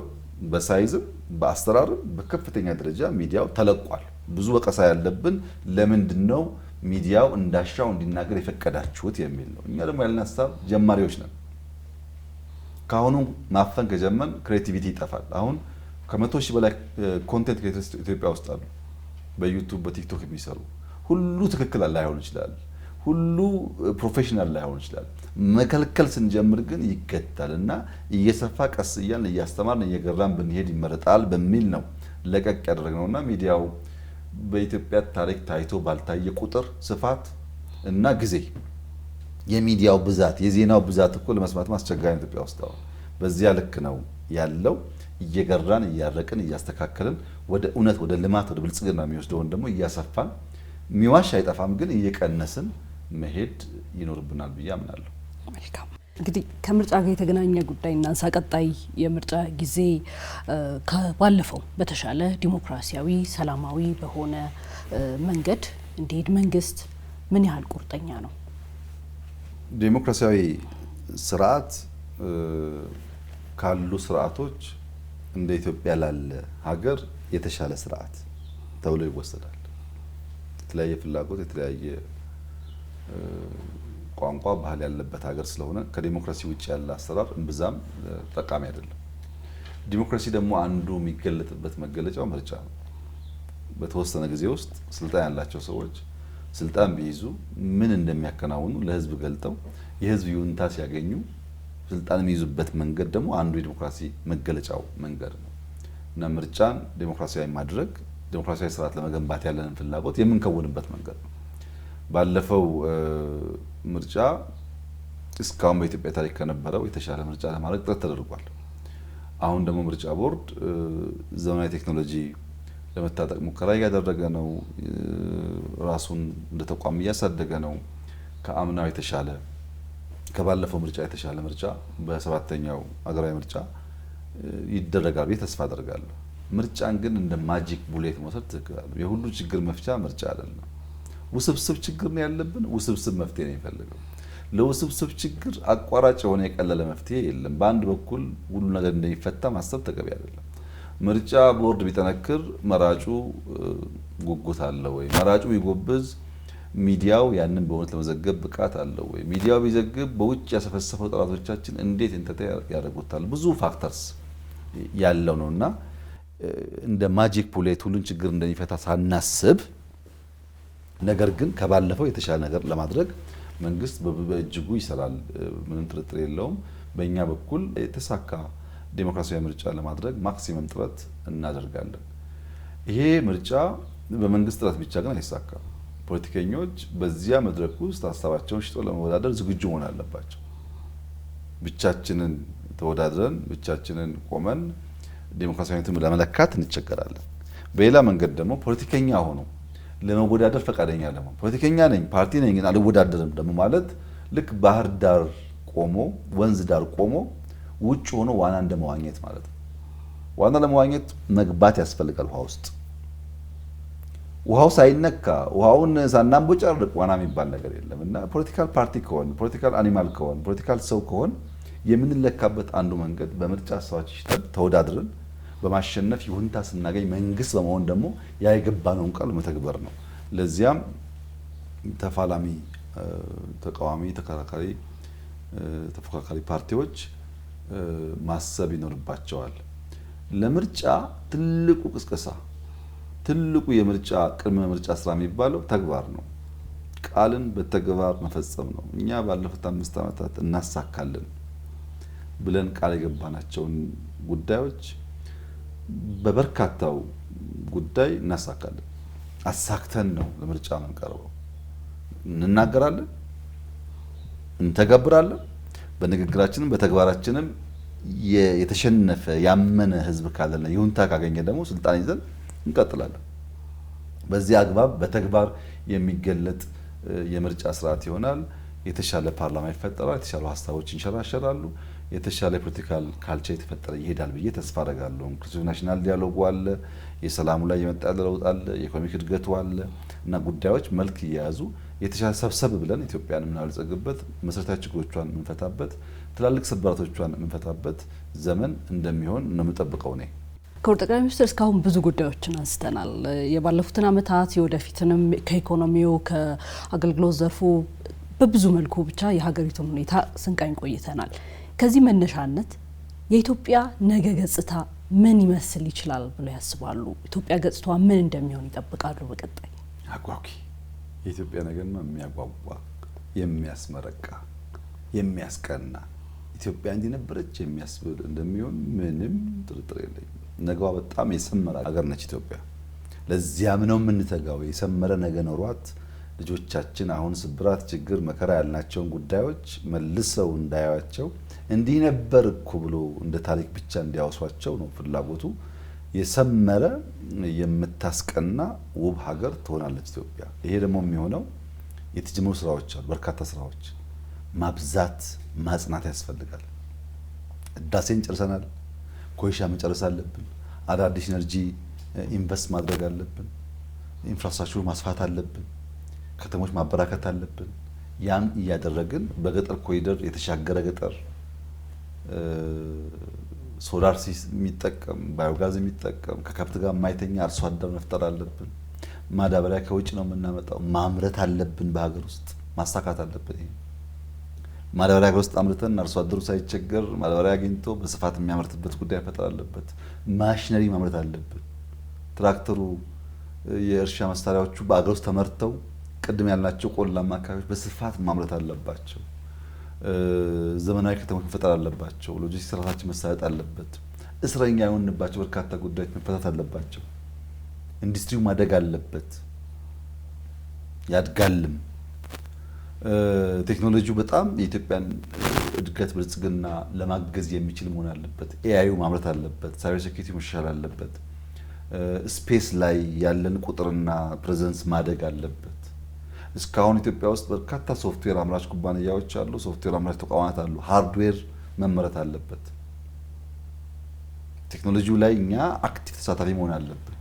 በሳይዝም በአሰራርም በከፍተኛ ደረጃ ሚዲያው ተለቋል። ብዙ ወቀሳ ያለብን ለምንድነው ሚዲያው እንዳሻው እንዲናገር የፈቀዳችሁት የሚል ነው። እኛ ደግሞ ያለን ሀሳብ ጀማሪዎች ነን። ካሁኑ ማፈን ከጀመን ክሬቲቪቲ ይጠፋል። አሁን ከ100 ሺህ በላይ ኮንቴንት ክሬተርስ ኢትዮጵያ ውስጥ አሉ። በዩቲዩብ በቲክቶክ የሚሰሩ ሁሉ ትክክል ላይሆን ይችላል፣ ሁሉ ፕሮፌሽናል ላይሆን ይችላል። መከልከል ስንጀምር ግን ይገታልና እየሰፋ ቀስ እያልን እያስተማርን እየገራን ብንሄድ ይመረጣል በሚል ነው ለቀቅ ያደረግነውና ሚዲያው በኢትዮጵያ ታሪክ ታይቶ ባልታየ ቁጥር፣ ስፋት እና ጊዜ የሚዲያው ብዛት የዜናው ብዛት እኮ ለመስማት አስቸጋሪ ኢትዮጵያ ውስጥ ነው። በዚያ ልክ ነው ያለው። እየገራን እያረቅን እያስተካከልን ወደ እውነት ወደ ልማት ወደ ብልጽግና የሚወስደውን ደግሞ እያሰፋን የሚዋሽ አይጠፋም፣ ግን እየቀነስን መሄድ ይኖርብናል ብዬ አምናለሁ። መልካም እንግዲህ ከምርጫ ጋር የተገናኘ ጉዳይ እናንሳ። ቀጣይ የምርጫ ጊዜ ከባለፈው በተሻለ ዲሞክራሲያዊ ሰላማዊ በሆነ መንገድ እንዲሄድ መንግስት ምን ያህል ቁርጠኛ ነው? ዲሞክራሲያዊ ስርዓት ካሉ ስርዓቶች እንደ ኢትዮጵያ ላለ ሀገር የተሻለ ስርዓት ተብሎ ይወሰዳል። የተለያየ ፍላጎት፣ የተለያየ ቋንቋ፣ ባህል ያለበት ሀገር ስለሆነ ከዲሞክራሲ ውጭ ያለ አሰራር እምብዛም ጠቃሚ አይደለም። ዲሞክራሲ ደግሞ አንዱ የሚገለጥበት መገለጫው ምርጫ ነው። በተወሰነ ጊዜ ውስጥ ስልጣን ያላቸው ሰዎች ስልጣን ቢይዙ ምን እንደሚያከናውኑ ለህዝብ ገልጠው የህዝብ ይሁንታ ሲያገኙ ስልጣን የሚይዙበት መንገድ ደግሞ አንዱ የዲሞክራሲ መገለጫው መንገድ ነው እና ምርጫን ዲሞክራሲያዊ ማድረግ ዲሞክራሲያዊ ስርዓት ለመገንባት ያለንን ፍላጎት የምንከውንበት መንገድ ነው። ባለፈው ምርጫ እስካሁን በኢትዮጵያ ታሪክ ከነበረው የተሻለ ምርጫ ለማድረግ ጥረት ተደርጓል። አሁን ደግሞ ምርጫ ቦርድ ዘመናዊ ቴክኖሎጂ ለመታጠቅ ሙከራ እያደረገ ነው። ራሱን እንደ ተቋም እያሳደገ ነው። ከአምናው የተሻለ ከባለፈው ምርጫ የተሻለ ምርጫ በሰባተኛው ሀገራዊ ምርጫ ይደረጋል ብዬ ተስፋ አደርጋለሁ። ምርጫን ግን እንደ ማጂክ ቡሌት መውሰድ ትክክል አይደለም። የሁሉ ችግር መፍቻ ምርጫ አይደለም። ውስብስብ ችግር ነው ያለብን። ውስብስብ መፍትሄ ነው የሚፈልገው። ለውስብስብ ችግር አቋራጭ የሆነ የቀለለ መፍትሄ የለም። በአንድ በኩል ሁሉ ነገር እንደሚፈታ ማሰብ ተገቢ አይደለም። ምርጫ ቦርድ ቢጠነክር መራጩ ጉጉት አለው ወይ? መራጩ ቢጎብዝ ሚዲያው ያንን በእውነት ለመዘገብ ብቃት አለው ወይ? ሚዲያው ቢዘግብ በውጭ ያሰፈሰፈው ጠላቶቻችን እንዴት ኢንተርቴን ያደርጉታል? ብዙ ፋክተርስ ያለው ነውና እንደ ማጂክ ቡሌት ሁሉን ችግር እንደሚፈታ ሳናስብ፣ ነገር ግን ከባለፈው የተሻለ ነገር ለማድረግ መንግስት በእጅጉ ይሰራል። ምንም ጥርጥር የለውም። በእኛ በኩል የተሳካ ዲሞክራሲያዊ ምርጫ ለማድረግ ማክሲመም ጥረት እናደርጋለን። ይሄ ምርጫ በመንግስት ጥረት ብቻ ግን አይሳካም። ፖለቲከኞች በዚያ መድረክ ውስጥ ሀሳባቸውን ሽጦ ለመወዳደር ዝግጁ መሆን አለባቸው። ብቻችንን ተወዳድረን ብቻችንን ቆመን ዲሞክራሲያዊነትን ለመለካት እንቸገራለን። በሌላ መንገድ ደግሞ ፖለቲከኛ ሆኖ ለመወዳደር ፈቃደኛ ለመሆን ፖለቲከኛ ነኝ ፓርቲ ነኝ ግን አልወዳደርም ደግሞ ማለት ልክ ባህር ዳር ቆሞ ወንዝ ዳር ቆሞ ውጭ ሆኖ ዋና እንደመዋኘት ማለት ነው። ዋና ለመዋኘት መግባት ያስፈልጋል ውሃ ውስጥ። ውሃው ሳይነካ ውሃውን ሳናንቦጫርቅ ዋና የሚባል ነገር የለም እና ፖለቲካል ፓርቲ ከሆን ፖለቲካል አኒማል ከሆን ፖለቲካል ሰው ከሆን የምንለካበት አንዱ መንገድ በምርጫ ሰዎች ተወዳድረን በማሸነፍ ይሁንታ ስናገኝ መንግስት በመሆን ደግሞ ያ የገባነውን ቃል መተግበር ነው። ለዚያም ተፋላሚ፣ ተቃዋሚ፣ ተፎካካሪ ፓርቲዎች ማሰብ ይኖርባቸዋል። ለምርጫ ትልቁ ቅስቀሳ ትልቁ የምርጫ ቅድመ ምርጫ ስራ የሚባለው ተግባር ነው። ቃልን በተግባር መፈጸም ነው። እኛ ባለፉት 5 ዓመታት እናሳካለን ብለን ቃል የገባናቸውን ጉዳዮች በበርካታው ጉዳይ እናሳካለን። አሳክተን ነው ለምርጫ የምንቀርበው። እንናገራለን፣ እንተገብራለን። በንግግራችንም በተግባራችንም የተሸነፈ ያመነ ህዝብ ካለና ይሁንታ ካገኘ ደግሞ ስልጣን ይዘን እንቀጥላለን። በዚህ አግባብ በተግባር የሚገለጥ የምርጫ ስርዓት ይሆናል። የተሻለ ፓርላማ ይፈጠራል። የተሻሉ ሀሳቦች ይንሸራሸራሉ። የተሻለ ፖለቲካል ካልቸር የተፈጠረ ይሄዳል ብዬ ተስፋ አደርጋለሁ። ኢንክሉሲቭ ናሽናል ዲያሎጉ አለ፣ የሰላሙ ላይ የመጣ ለውጥ አለ፣ የኢኮኖሚክ እድገቱ አለ እና ጉዳዮች መልክ እየያዙ የተሻለ ሰብሰብ ብለን ኢትዮጵያን የምናበለጽግበት መሰረታዊ ችግሮቿን የምንፈታበት ትላልቅ ስብራቶቿን የምንፈታበት ዘመን እንደሚሆን ነው የምጠብቀው እኔ። ክቡር ጠቅላይ ሚኒስትር እስካሁን ብዙ ጉዳዮችን አንስተናል። የባለፉትን ዓመታት የወደፊትንም ከኢኮኖሚው ከአገልግሎት ዘርፉ በብዙ መልኩ ብቻ የሀገሪቱን ሁኔታ ስንቃኝ ቆይተናል። ከዚህ መነሻነት የኢትዮጵያ ነገ ገጽታ ምን ይመስል ይችላል ብለው ያስባሉ? ኢትዮጵያ ገጽታዋ ምን እንደሚሆን ይጠብቃሉ? በቀጣይ አጓጊ የኢትዮጵያ ነገርማ የሚያጓጓ የሚያስመረቃ የሚያስቀና ኢትዮጵያ እንዲነበረች የሚያስብል እንደሚሆን ምንም ጥርጥር የለኝም። ነገዋ በጣም የሰመረ ሀገር ነች ኢትዮጵያ። ለዚያም ነው የምንተጋው። የሰመረ ነገ ኖሯት ልጆቻችን አሁን ስብራት፣ ችግር፣ መከራ ያልናቸውን ጉዳዮች መልሰው እንዳያዩዋቸው እንዲህ ነበር እኮ ብሎ እንደ ታሪክ ብቻ እንዲያወሷቸው ነው ፍላጎቱ። የሰመረ የምታስቀና ውብ ሀገር ትሆናለች ኢትዮጵያ። ይሄ ደግሞ የሚሆነው የተጀመሩ ስራዎች አሉ፣ በርካታ ስራዎች ማብዛት ማጽናት ያስፈልጋል። ህዳሴን ጨርሰናል፣ ኮይሻ መጨረስ አለብን። አዳዲስ ኢነርጂ ኢንቨስት ማድረግ አለብን። ኢንፍራስትራክቸር ማስፋት አለብን። ከተሞች ማበራከት አለብን። ያን እያደረግን በገጠር ኮሪደር የተሻገረ ገጠር ሶላር የሚጠቀም ባዮጋዝ የሚጠቀም ከከብት ጋር የማይተኛ አርሶ አደር መፍጠር አለብን። ማዳበሪያ ከውጭ ነው የምናመጣው፣ ማምረት አለብን። በሀገር ውስጥ ማሳካት አለብን። ይሄ ማዳበሪያ ሀገር ውስጥ አምርተን አርሶ አደሩ ሳይቸገር ማዳበሪያ አግኝቶ በስፋት የሚያመርትበት ጉዳይ መፈጠር አለበት። ማሽነሪ ማምረት አለብን። ትራክተሩ፣ የእርሻ መሳሪያዎቹ በአገር ውስጥ ተመርተው ቅድም ያልናቸው ቆላማ አካባቢዎች በስፋት ማምረት አለባቸው። ዘመናዊ ከተሞች መፈጠር አለባቸው። ሎጂስቲክስ ስራታችን መሳለጥ አለበት። እስረኛ የሆንባቸው በርካታ ጉዳዮች መፈታት አለባቸው። ኢንዱስትሪው ማደግ አለበት፣ ያድጋልም። ቴክኖሎጂው በጣም የኢትዮጵያን እድገት ብልጽግና ለማገዝ የሚችል መሆን አለበት። ኤአዩ ማምረት አለበት። ሳይበር ሴኩሪቲ መሻሻል አለበት። ስፔስ ላይ ያለን ቁጥርና ፕሬዘንስ ማደግ አለበት። እስካሁን ኢትዮጵያ ውስጥ በርካታ ሶፍትዌር አምራች ኩባንያዎች አሉ፣ ሶፍትዌር አምራች ተቋማት አሉ። ሃርድዌር መመረት አለበት። ቴክኖሎጂው ላይ እኛ አክቲቭ ተሳታፊ መሆን አለብን።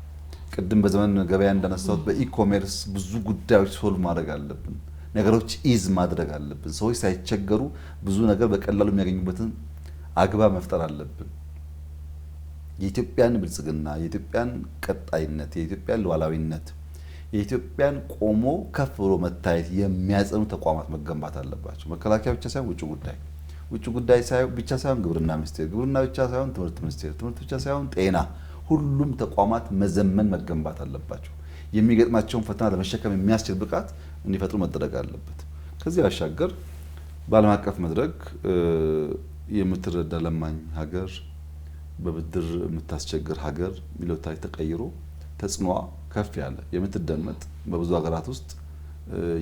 ቅድም በዘመን ገበያ እንዳነሳሁት በኢኮሜርስ ብዙ ጉዳዮች ሶልቭ ማድረግ አለብን። ነገሮች ኢዝ ማድረግ አለብን። ሰዎች ሳይቸገሩ ብዙ ነገር በቀላሉ የሚያገኙበትን አግባብ መፍጠር አለብን። የኢትዮጵያን ብልጽግና፣ የኢትዮጵያን ቀጣይነት፣ የኢትዮጵያን ሉዓላዊነት፣ የኢትዮጵያን ቆሞ ከፍ ብሎ መታየት የሚያጸኑ ተቋማት መገንባት አለባቸው። መከላከያ ብቻ ሳይሆን ውጭ ጉዳይ ብቻ ሳይሆን ግብርና ሚኒስቴር፣ ግብርና ብቻ ሳይሆን ትምህርት ሚኒስቴር፣ ትምህርት ብቻ ሳይሆን ጤና፣ ሁሉም ተቋማት መዘመን መገንባት አለባቸው። የሚገጥማቸውን ፈተና ለመሸከም የሚያስችል ብቃት እንዲፈጥሩ መደረግ አለበት። ከዚህ ባሻገር በዓለም አቀፍ መድረክ የምትረዳ ለማኝ ሀገር፣ በብድር የምታስቸግር ሀገር የሚለው ታሪክ ተቀይሮ ተጽዕኖዋ ከፍ ያለ የምትደመጥ በብዙ ሀገራት ውስጥ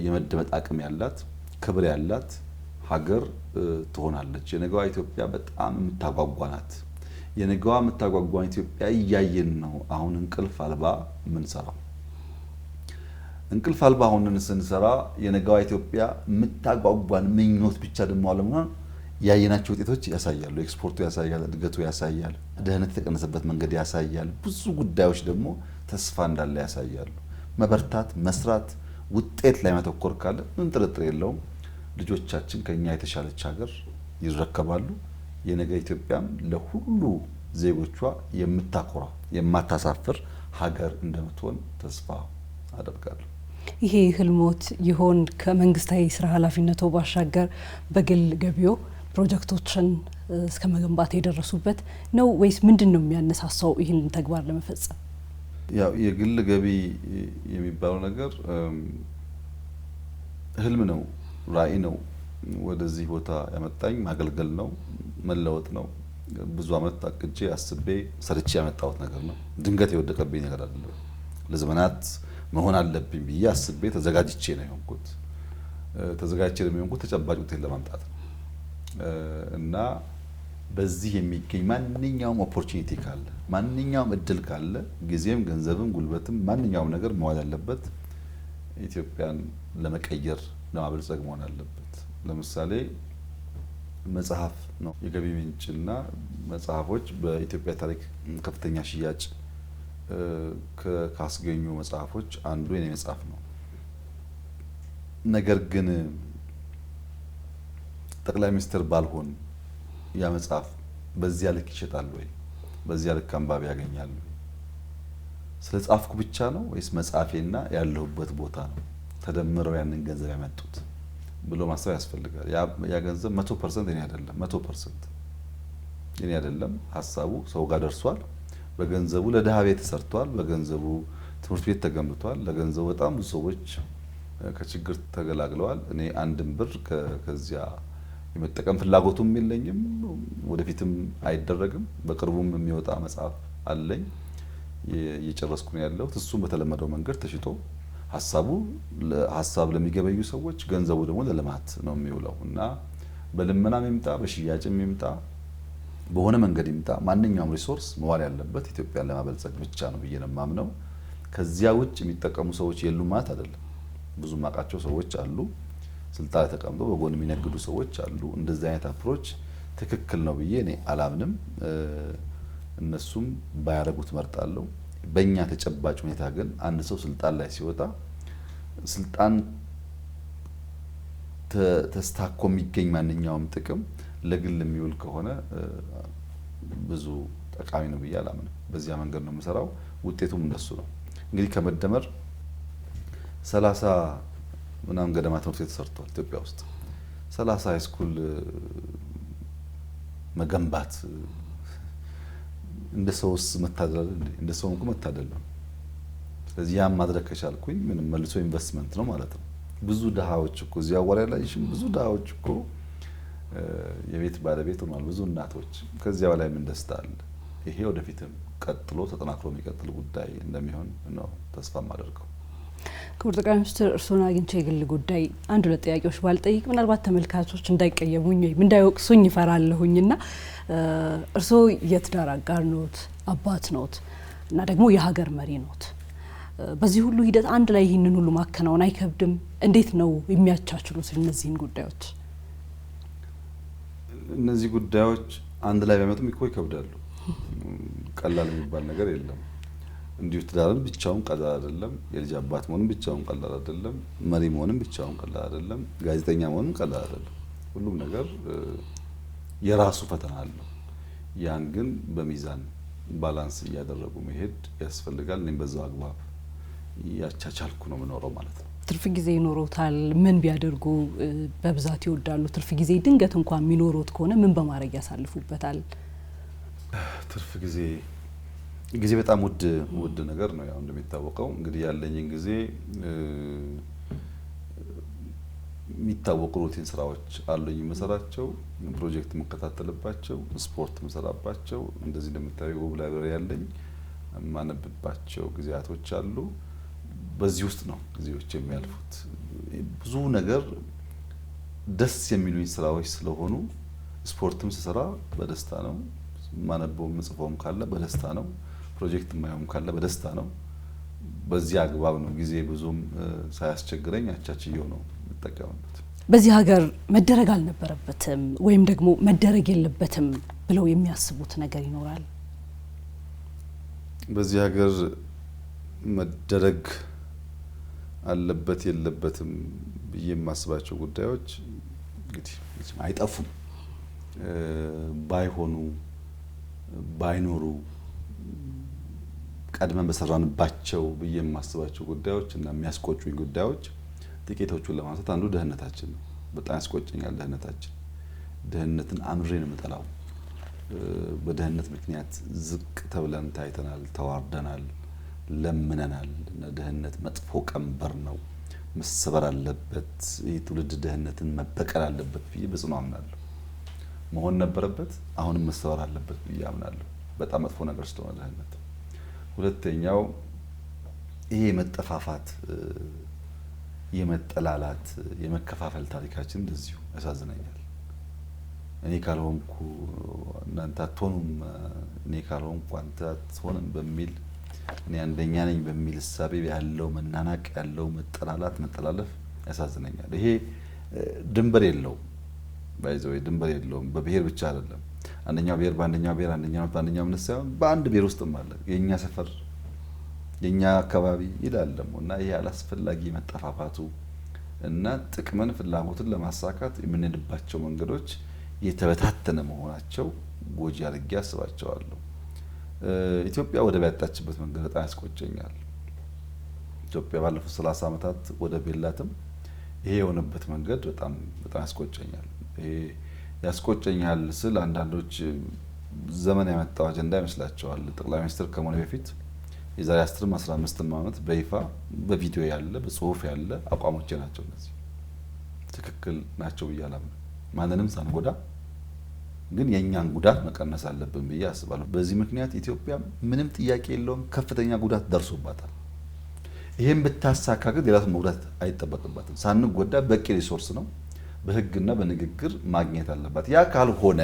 የመደመጥ አቅም ያላት ክብር ያላት ሀገር ትሆናለች። የነገዋ ኢትዮጵያ በጣም የምታጓጓ ናት። የነገዋ የምታጓጓን ኢትዮጵያ እያየን ነው። አሁን እንቅልፍ አልባ የምንሰራው እንቅልፍ አልባ ሆነን ስንሰራ የነገዋ ኢትዮጵያ የምታጓጓን ምኞት ብቻ ደግሞ አለመሆን ያየናቸው ውጤቶች ያሳያሉ። ኤክስፖርቱ ያሳያል፣ እድገቱ ያሳያል፣ ደህንነት የተቀነሰበት መንገድ ያሳያል። ብዙ ጉዳዮች ደግሞ ተስፋ እንዳለ ያሳያሉ። መበርታት፣ መስራት፣ ውጤት ላይ ማተኮር ካለ ምን ጥርጥር የለውም ልጆቻችን ከኛ የተሻለች ሀገር ይረከባሉ። የነገ ኢትዮጵያም ለሁሉ ዜጎቿ የምታኮራ የማታሳፍር ሀገር እንደምትሆን ተስፋ አደርጋለሁ። ይሄ ህልሞት ይሆን ከመንግስታዊ ስራ ኃላፊነቱ ባሻገር በግል ገቢዮ ፕሮጀክቶችን እስከ መገንባት የደረሱበት ነው ወይስ ምንድን ነው የሚያነሳሳው ይህን ተግባር ለመፈጸም? ያው የግል ገቢ የሚባለው ነገር ህልም ነው፣ ራዕይ ነው። ወደዚህ ቦታ ያመጣኝ ማገልገል ነው፣ መለወጥ ነው። ብዙ አመት አቅጄ አስቤ ሰርቼ ያመጣሁት ነገር ነው። ድንገት የወደቀብኝ ነገር አይደለም። ለዘመናት መሆን አለብኝ ብዬ አስቤ ተዘጋጅቼ ነው የሆንኩት። ተዘጋጅቼ ነው የሆንኩት ተጨባጭ ውጤት ለማምጣት እና በዚህ የሚገኝ ማንኛውም ኦፖርቹኒቲ ካለ ማንኛውም እድል ካለ ጊዜም ገንዘብም ጉልበትም ማንኛውም ነገር መዋል ያለበት ኢትዮጵያን ለመቀየር ለማበልጸግ መሆን አለበት። ለምሳሌ መጽሐፍ ነው የገቢ ምንጭና መጽሐፎች በኢትዮጵያ ታሪክ ከፍተኛ ሽያጭ ካስገኙ መጽሐፎች አንዱ የኔ መጽሐፍ ነው። ነገር ግን ጠቅላይ ሚኒስትር ባልሆን ያ መጽሐፍ በዚያ ልክ ይሸጣል ወይ? በዚያ ልክ አንባቢ ያገኛል ወይ? ስለ ጻፍኩ ብቻ ነው ወይስ መጽሐፌና ያለሁበት ቦታ ነው ተደምረው ያንን ገንዘብ ያመጡት ብሎ ማሰብ ያስፈልጋል። ያ ገንዘብ 100% የኔ አይደለም። 100% የኔ አይደለም። ሀሳቡ ሰው ጋር ደርሷል። በገንዘቡ ለድሃ ቤት ተሰርቷል። በገንዘቡ ትምህርት ቤት ተገንብቷል። ለገንዘቡ በጣም ብዙ ሰዎች ከችግር ተገላግለዋል። እኔ አንድም ብር ከዚያ የመጠቀም ፍላጎቱም የለኝም፣ ወደፊትም አይደረግም። በቅርቡም የሚወጣ መጽሐፍ አለኝ እየጨረስኩ ነው ያለሁት። እሱም በተለመደው መንገድ ተሽጦ ሀሳብ ለሚገበዩ ሰዎች ገንዘቡ ደግሞ ለልማት ነው የሚውለው እና በልመናም ይምጣ በሽያጭም ይምጣ በሆነ መንገድ ይምጣ ማንኛውም ሪሶርስ መዋል ያለበት ኢትዮጵያን ለማበልጸግ ብቻ ነው ብዬ ነው የማምነው። ከዚያ ውጭ የሚጠቀሙ ሰዎች የሉም ማለት አይደለም። ብዙ ማቃቸው ሰዎች አሉ። ስልጣን ላይ ተቀምጠው በጎን የሚነግዱ ሰዎች አሉ። እንደዚህ አይነት አፕሮች ትክክል ነው ብዬ እኔ አላምንም። እነሱም ባያረጉት መርጣለሁ። በእኛ ተጨባጭ ሁኔታ ግን አንድ ሰው ስልጣን ላይ ሲወጣ ስልጣን ተስታኮ የሚገኝ ማንኛውም ጥቅም ለግል የሚውል ከሆነ ብዙ ጠቃሚ ነው ብዬ አላምንም። በዚያ መንገድ ነው የምሰራው። ውጤቱም እንደሱ ነው። እንግዲህ ከመደመር 30 ምናምን ገደማ ትምህርት ቤት ተሰርቷል ኢትዮጵያ ውስጥ 30 ሃይስኩል መገንባት እንደ ሰውስ መታደል እንደ ሰው እንኳን መታደል ነው። ስለዚህ ያን ማድረግ ከቻልኩኝ ምንም መልሶ ኢንቨስትመንት ነው ማለት ነው። ብዙ ድሃዎች እኮ እዚያ ወሬ ላይ ብዙ ድሃዎች እኮ የቤት ባለቤት ሆኗል። ብዙ እናቶች ከዚያ በላይ ምን ደስታ አለ። ይሄ ወደፊትም ቀጥሎ ተጠናክሮ የሚቀጥል ጉዳይ እንደሚሆን ነው ተስፋ የማደርገው። ክቡር ጠቅላይ ሚኒስትር እርስዎን አግኝቼ የግል ጉዳይ አንድ ሁለት ጥያቄዎች ባልጠይቅ ምናልባት ተመልካቾች እንዳይቀየሙኝ ወይም እንዳይወቅሱኝ ይፈራለሁኝና እርስዎ የትዳር አጋር ኖት፣ አባት ኖት እና ደግሞ የሀገር መሪ ኖት። በዚህ ሁሉ ሂደት አንድ ላይ ይህንን ሁሉ ማከናወን አይከብድም? እንዴት ነው የሚያቻችሉት እነዚህን ጉዳዮች? እነዚህ ጉዳዮች አንድ ላይ በመጡም ይከብዳሉ። ቀላል የሚባል ነገር የለም። እንዲሁ ትዳርን ብቻውን ቀላል አይደለም። የልጅ አባት መሆንም ብቻውን ቀላል አይደለም። መሪ መሆንም ብቻውን ቀላል አይደለም። ጋዜጠኛ መሆንም ቀላል አይደለም። ሁሉም ነገር የራሱ ፈተና አለው። ያን ግን በሚዛን ባላንስ እያደረጉ መሄድ ያስፈልጋል። እኔም በዛው አግባብ ያቻቻልኩ ነው የምኖረው ማለት ነው። ትርፍ ጊዜ ይኖሮታል? ምን ቢያደርጉ በብዛት ይወዳሉ? ትርፍ ጊዜ ድንገት እንኳን የሚኖሩት ከሆነ ምን በማድረግ ያሳልፉበታል? ትርፍ ጊዜ በጣም ውድ ነገር ነው። ያው እንደሚታወቀው እንግዲህ ያለኝን ጊዜ የሚታወቁ ሩቲን ስራዎች አሉኝ የምሰራቸው፣ ፕሮጀክት የምከታተልባቸው፣ ስፖርት የምሰራባቸው፣ እንደዚህ እንደምታዩ ውብ ላይብረሪ ያለኝ የማነብባቸው ጊዜያቶች አሉ። በዚህ ውስጥ ነው ጊዜዎች የሚያልፉት። ብዙ ነገር ደስ የሚሉኝ ስራዎች ስለሆኑ ስፖርትም ስሰራ በደስታ ነው። ማነበውም ጽፎም ካለ በደስታ ነው። ፕሮጀክት ማየውም ካለ በደስታ ነው። በዚህ አግባብ ነው ጊዜ ብዙም ሳያስቸግረኝ አቻችየው ነው የምጠቀምበት። በዚህ ሀገር መደረግ አልነበረበትም ወይም ደግሞ መደረግ የለበትም ብለው የሚያስቡት ነገር ይኖራል? በዚህ ሀገር መደረግ አለበት የለበትም ብዬ የማስባቸው ጉዳዮች እንግዲህ አይጠፉም። ባይሆኑ ባይኖሩ ቀድመን በሰራንባቸው ብዬ የማስባቸው ጉዳዮች እና የሚያስቆጩኝ ጉዳዮች ጥቂቶቹን ለማንሳት አንዱ ድህነታችን ነው። በጣም ያስቆጨኛል ድህነታችን። ድህነትን አምሬ ነው የምጠላው። በድህነት ምክንያት ዝቅ ተብለን ታይተናል፣ ተዋርደናል፣ ለምነናል። ድህነት መጥፎ ቀንበር ነው፣ መሰበር አለበት። ይህ ትውልድ ድህነትን መበቀል አለበት ብዬ በጽኑ አምናለሁ። መሆን ነበረበት፣ አሁንም መሰበር አለበት ብዬ አምናለሁ። በጣም መጥፎ ነገር ስለሆነ ድህነት። ሁለተኛው ይሄ የመጠፋፋት የመጠላላት የመከፋፈል ታሪካችን እንደዚሁ ያሳዝነኛል። እኔ ካልሆንኩ እናንተ አትሆኑም፣ እኔ ካልሆንኩ አንተ አትሆንም በሚል እኔ አንደኛ ነኝ በሚል እሳቤ ያለው መናናቅ ያለው መጠላላት መጠላለፍ ያሳዝነኛል። ይሄ ድንበር የለውም። ባይዘው ድንበር የለውም። በብሔር ብቻ አይደለም። አንደኛው ብሔር በአንደኛው ብሔር አንደኛው በአንደኛው ምን ሳይሆን በአንድ ብሔር ውስጥም አለ። የኛ ሰፈር የኛ አካባቢ ይላልም እና ይሄ አላስፈላጊ መጠፋፋቱ እና ጥቅምን ፍላጎትን ለማሳካት የምንሄድባቸው መንገዶች የተበታተነ መሆናቸው ጎጂ አድርጌ አስባቸዋለሁ። ኢትዮጵያ ወደብ ያጣችበት መንገድ በጣም ያስቆጨኛል። ኢትዮጵያ ባለፉት 30 ዓመታት ወደብ የላትም። ይሄ የሆነበት መንገድ በጣም ያስቆጨኛል። ይሄ ያስቆጨኛል ስል አንዳንዶች ዘመን ያመጣው አጀንዳ ይመስላቸዋል። ጠቅላይ ሚኒስትር ከመሆኑ በፊት የዛሬ 10-15 ዓመት በይፋ በቪዲዮ ያለ በጽሁፍ ያለ አቋሞቼ ናቸው። እነዚህ ትክክል ናቸው ብዬ አላምንም። ማንንም ሳንጎዳ ግን የኛን ጉዳት መቀነስ አለብን ብዬ አስባለሁ። በዚህ ምክንያት ኢትዮጵያ ምንም ጥያቄ የለውም ከፍተኛ ጉዳት ደርሶባታል። ይሄን ብታሳካ ግን ሌላውን መጉዳት አይጠበቅባትም። ሳንጎዳ በቂ ሪሶርስ ነው በህግና በንግግር ማግኘት አለባት። ያ ካልሆነ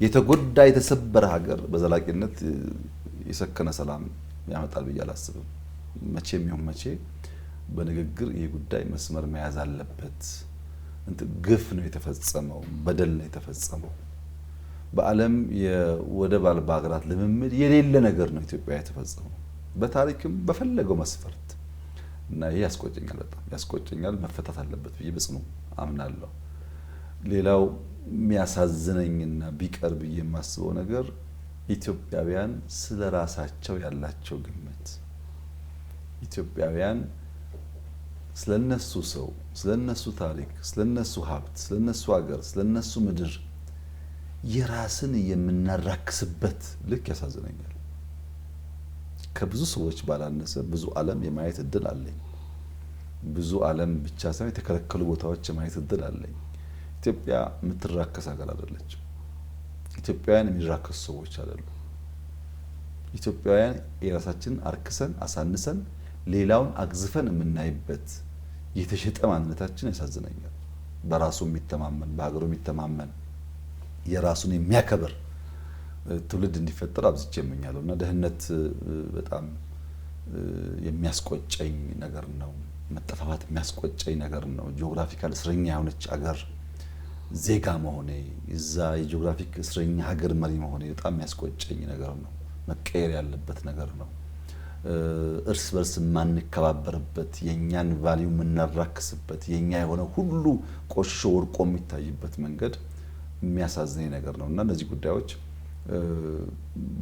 የተጎዳ የተሰበረ ሀገር በዘላቂነት የሰከነ ሰላም ያመጣል ብዬ አላስብም። መቼም ይሁን መቼ በንግግር ይሄ ጉዳይ መስመር መያዝ አለበት። ግፍ ነው የተፈጸመው፣ በደል ነው የተፈጸመው። በዓለም የወደብ አልባ ሀገራት ልምምድ የሌለ ነገር ነው ኢትዮጵያ የተፈጸመው በታሪክም በፈለገው መስፈርት እና ይሄ ያስቆጨኛል፣ በጣም ያስቆጨኛል። መፈታት አለበት ብዬ በጽኑ አምናለሁ። ሌላው የሚያሳዝነኝና ቢቀር ብዬ የማስበው ነገር ኢትዮጵያውያን ስለ ራሳቸው ያላቸው ግምት፣ ኢትዮጵያውያን ስለነሱ ሰው፣ ስለነሱ ታሪክ፣ ስለነሱ ሀብት፣ ስለነሱ ሀገር፣ ስለነሱ ምድር የራስን የምናራክስበት ልክ ያሳዝነኛል። ከብዙ ሰዎች ባላነሰ ብዙ ዓለም የማየት እድል አለኝ። ብዙ ዓለም ብቻ ሳይሆን የተከለከሉ ቦታዎች የማየት እድል አለኝ። ኢትዮጵያ የምትራከስ ሀገር አይደለችም። ኢትዮጵያውያን የሚራከሱ ሰዎች አይደሉም። ኢትዮጵያውያን የራሳችንን አርክሰን አሳንሰን ሌላውን አግዝፈን የምናይበት የተሸጠ ማንነታችን ያሳዝነኛል። በራሱ የሚተማመን በሀገሩ የሚተማመን የራሱን የሚያከብር ትውልድ እንዲፈጠር አብዝቼ እመኛለሁ እና ደህንነት በጣም የሚያስቆጨኝ ነገር ነው። መጠፋፋት የሚያስቆጨኝ ነገር ነው። ጂኦግራፊካል እስረኛ የሆነች ሀገር ዜጋ መሆኔ፣ እዛ የጂኦግራፊክ እስረኛ ሀገር መሪ መሆኔ በጣም የሚያስቆጨኝ ነገር ነው። መቀየር ያለበት ነገር ነው። እርስ በርስ የማንከባበርበት፣ የኛን ቫልዩ የምናራክስበት፣ የኛ የሆነ ሁሉ ቆሽሾ ወርቆ የሚታይበት መንገድ የሚያሳዝነኝ ነገር ነው እና እነዚህ ጉዳዮች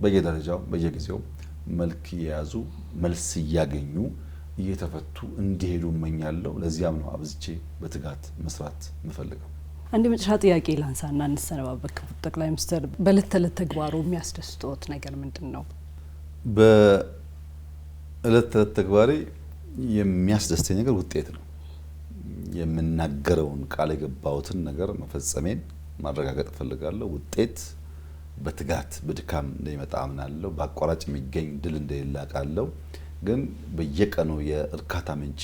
በየደረጃው በየጊዜው መልክ የያዙ መልስ እያገኙ እየተፈቱ እንዲሄዱ እመኛለሁ። ለዚያም ነው አብዝቼ በትጋት መስራት የምፈልገው። አንድ መጨረሻ ጥያቄ ላንሳና እንሰነባበት። ክቡር ጠቅላይ ሚኒስትር በዕለት ተዕለት ተግባሩ የሚያስደስቶት ነገር ምንድን ነው? በዕለት ተዕለት ተግባሬ የሚያስደስተኝ ነገር ውጤት ነው። የምናገረውን ቃል የገባሁትን ነገር መፈጸሜን ማረጋገጥ እፈልጋለሁ። ውጤት በትጋት በድካም እንደሚመጣ አምናለሁ። በአቋራጭ የሚገኝ ድል እንደሌለ አውቃለሁ። ግን በየቀኑ የእርካታ ምንጭ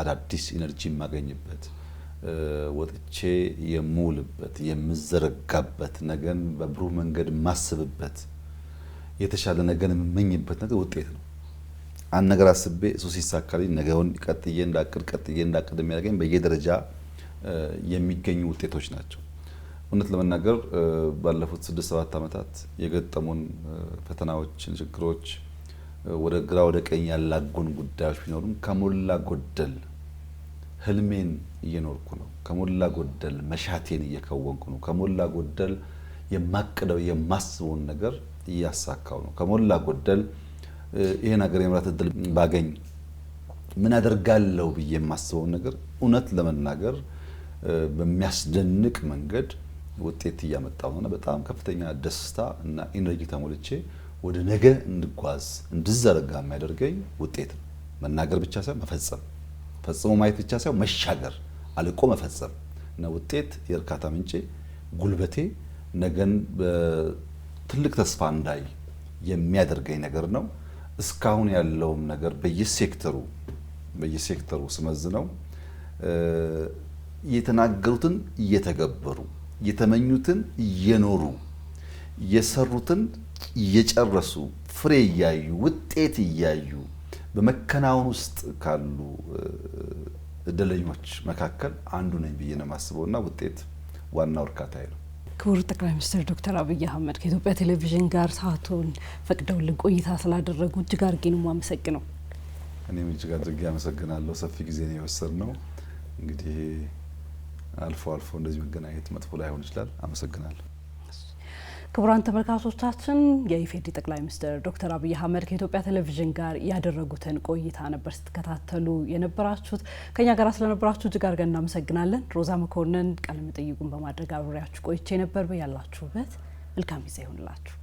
አዳዲስ ኢነርጂ የማገኝበት ወጥቼ የምውልበት የምዘረጋበት ነገን በብሩህ መንገድ ማስብበት የተሻለ ነገን የምመኝበት ነገር ውጤት ነው። አንድ ነገር አስቤ እሱ ሲሳካልኝ ነገውን ቀጥዬ እንዳቅድ የሚያደርገኝ በየደረጃ የሚገኙ ውጤቶች ናቸው። እውነት ለመናገር ባለፉት 6-7 ዓመታት የገጠሙን ፈተናዎች፣ ችግሮች ወደ ግራ ወደ ቀኝ ያላጎን ጉዳዮች ቢኖሩም ከሞላ ጎደል ህልሜን እየኖርኩ ነው። ከሞላ ጎደል መሻቴን እየከወንኩ ነው። ከሞላ ጎደል የማቅደው የማስበውን ነገር እያሳካው ነው። ከሞላ ጎደል ይሄን ሀገር የመራት እድል ባገኝ ምን አደርጋለሁ ብዬ የማስበውን ነገር እውነት ለመናገር በሚያስደንቅ መንገድ ውጤት እያመጣው ነው። በጣም ከፍተኛ ደስታ እና ኢነርጂ ተሞልቼ ወደ ነገ እንድጓዝ እንድዘረጋ የሚያደርገኝ ውጤት ነው። መናገር ብቻ ሳይሆን መፈጸም፣ ፈጽሞ ማየት ብቻ ሳይሆን መሻገር፣ አልቆ መፈጸም እና ውጤት የእርካታ ምንጬ፣ ጉልበቴ፣ ነገን በትልቅ ተስፋ እንዳይ የሚያደርገኝ ነገር ነው። እስካሁን ያለውም ነገር በየሴክተሩ ስመዝነው የተናገሩትን እየተገበሩ የተመኙትን እየኖሩ የሰሩትን እየጨረሱ ፍሬ እያዩ ውጤት እያዩ በመከናወን ውስጥ ካሉ እድለኞች መካከል አንዱ ነኝ ብዬ ነው የማስበውና ውጤት ዋናው እርካታዬ ነው። ክቡር ጠቅላይ ሚኒስትር ዶክተር አብይ አህመድ ከኢትዮጵያ ቴሌቪዥን ጋር ሰዓቱን ፈቅደውልን ቆይታ ስላደረጉ እጅግ አድርጌ ነው የማመሰግነው። እኔም እጅግ አድርጌ አመሰግናለሁ። ሰፊ ጊዜ ነው የወሰድነው። እንግዲህ አልፎ እንደዚህ መገናኘት መጥፎ ላይሆን ይችላል። አመሰግናለሁ። ክቡራን ተመልካቾቻችን የኢፌዴሪ ጠቅላይ ሚኒስትር ዶክተር አብይ አህመድ ከኢትዮጵያ ቴሌቪዥን ጋር ያደረጉትን ቆይታ ነበር ስትከታተሉ የነበራችሁት። ከኛ ጋር ስለነበራችሁ እጅግ አድርገን እናመሰግናለን። ሮዛ መኮንን ቃለ መጠይቁን በማድረግ አብሬያችሁ ቆይቼ ነበር። በያላችሁበት መልካም ጊዜ ይሁንላችሁ።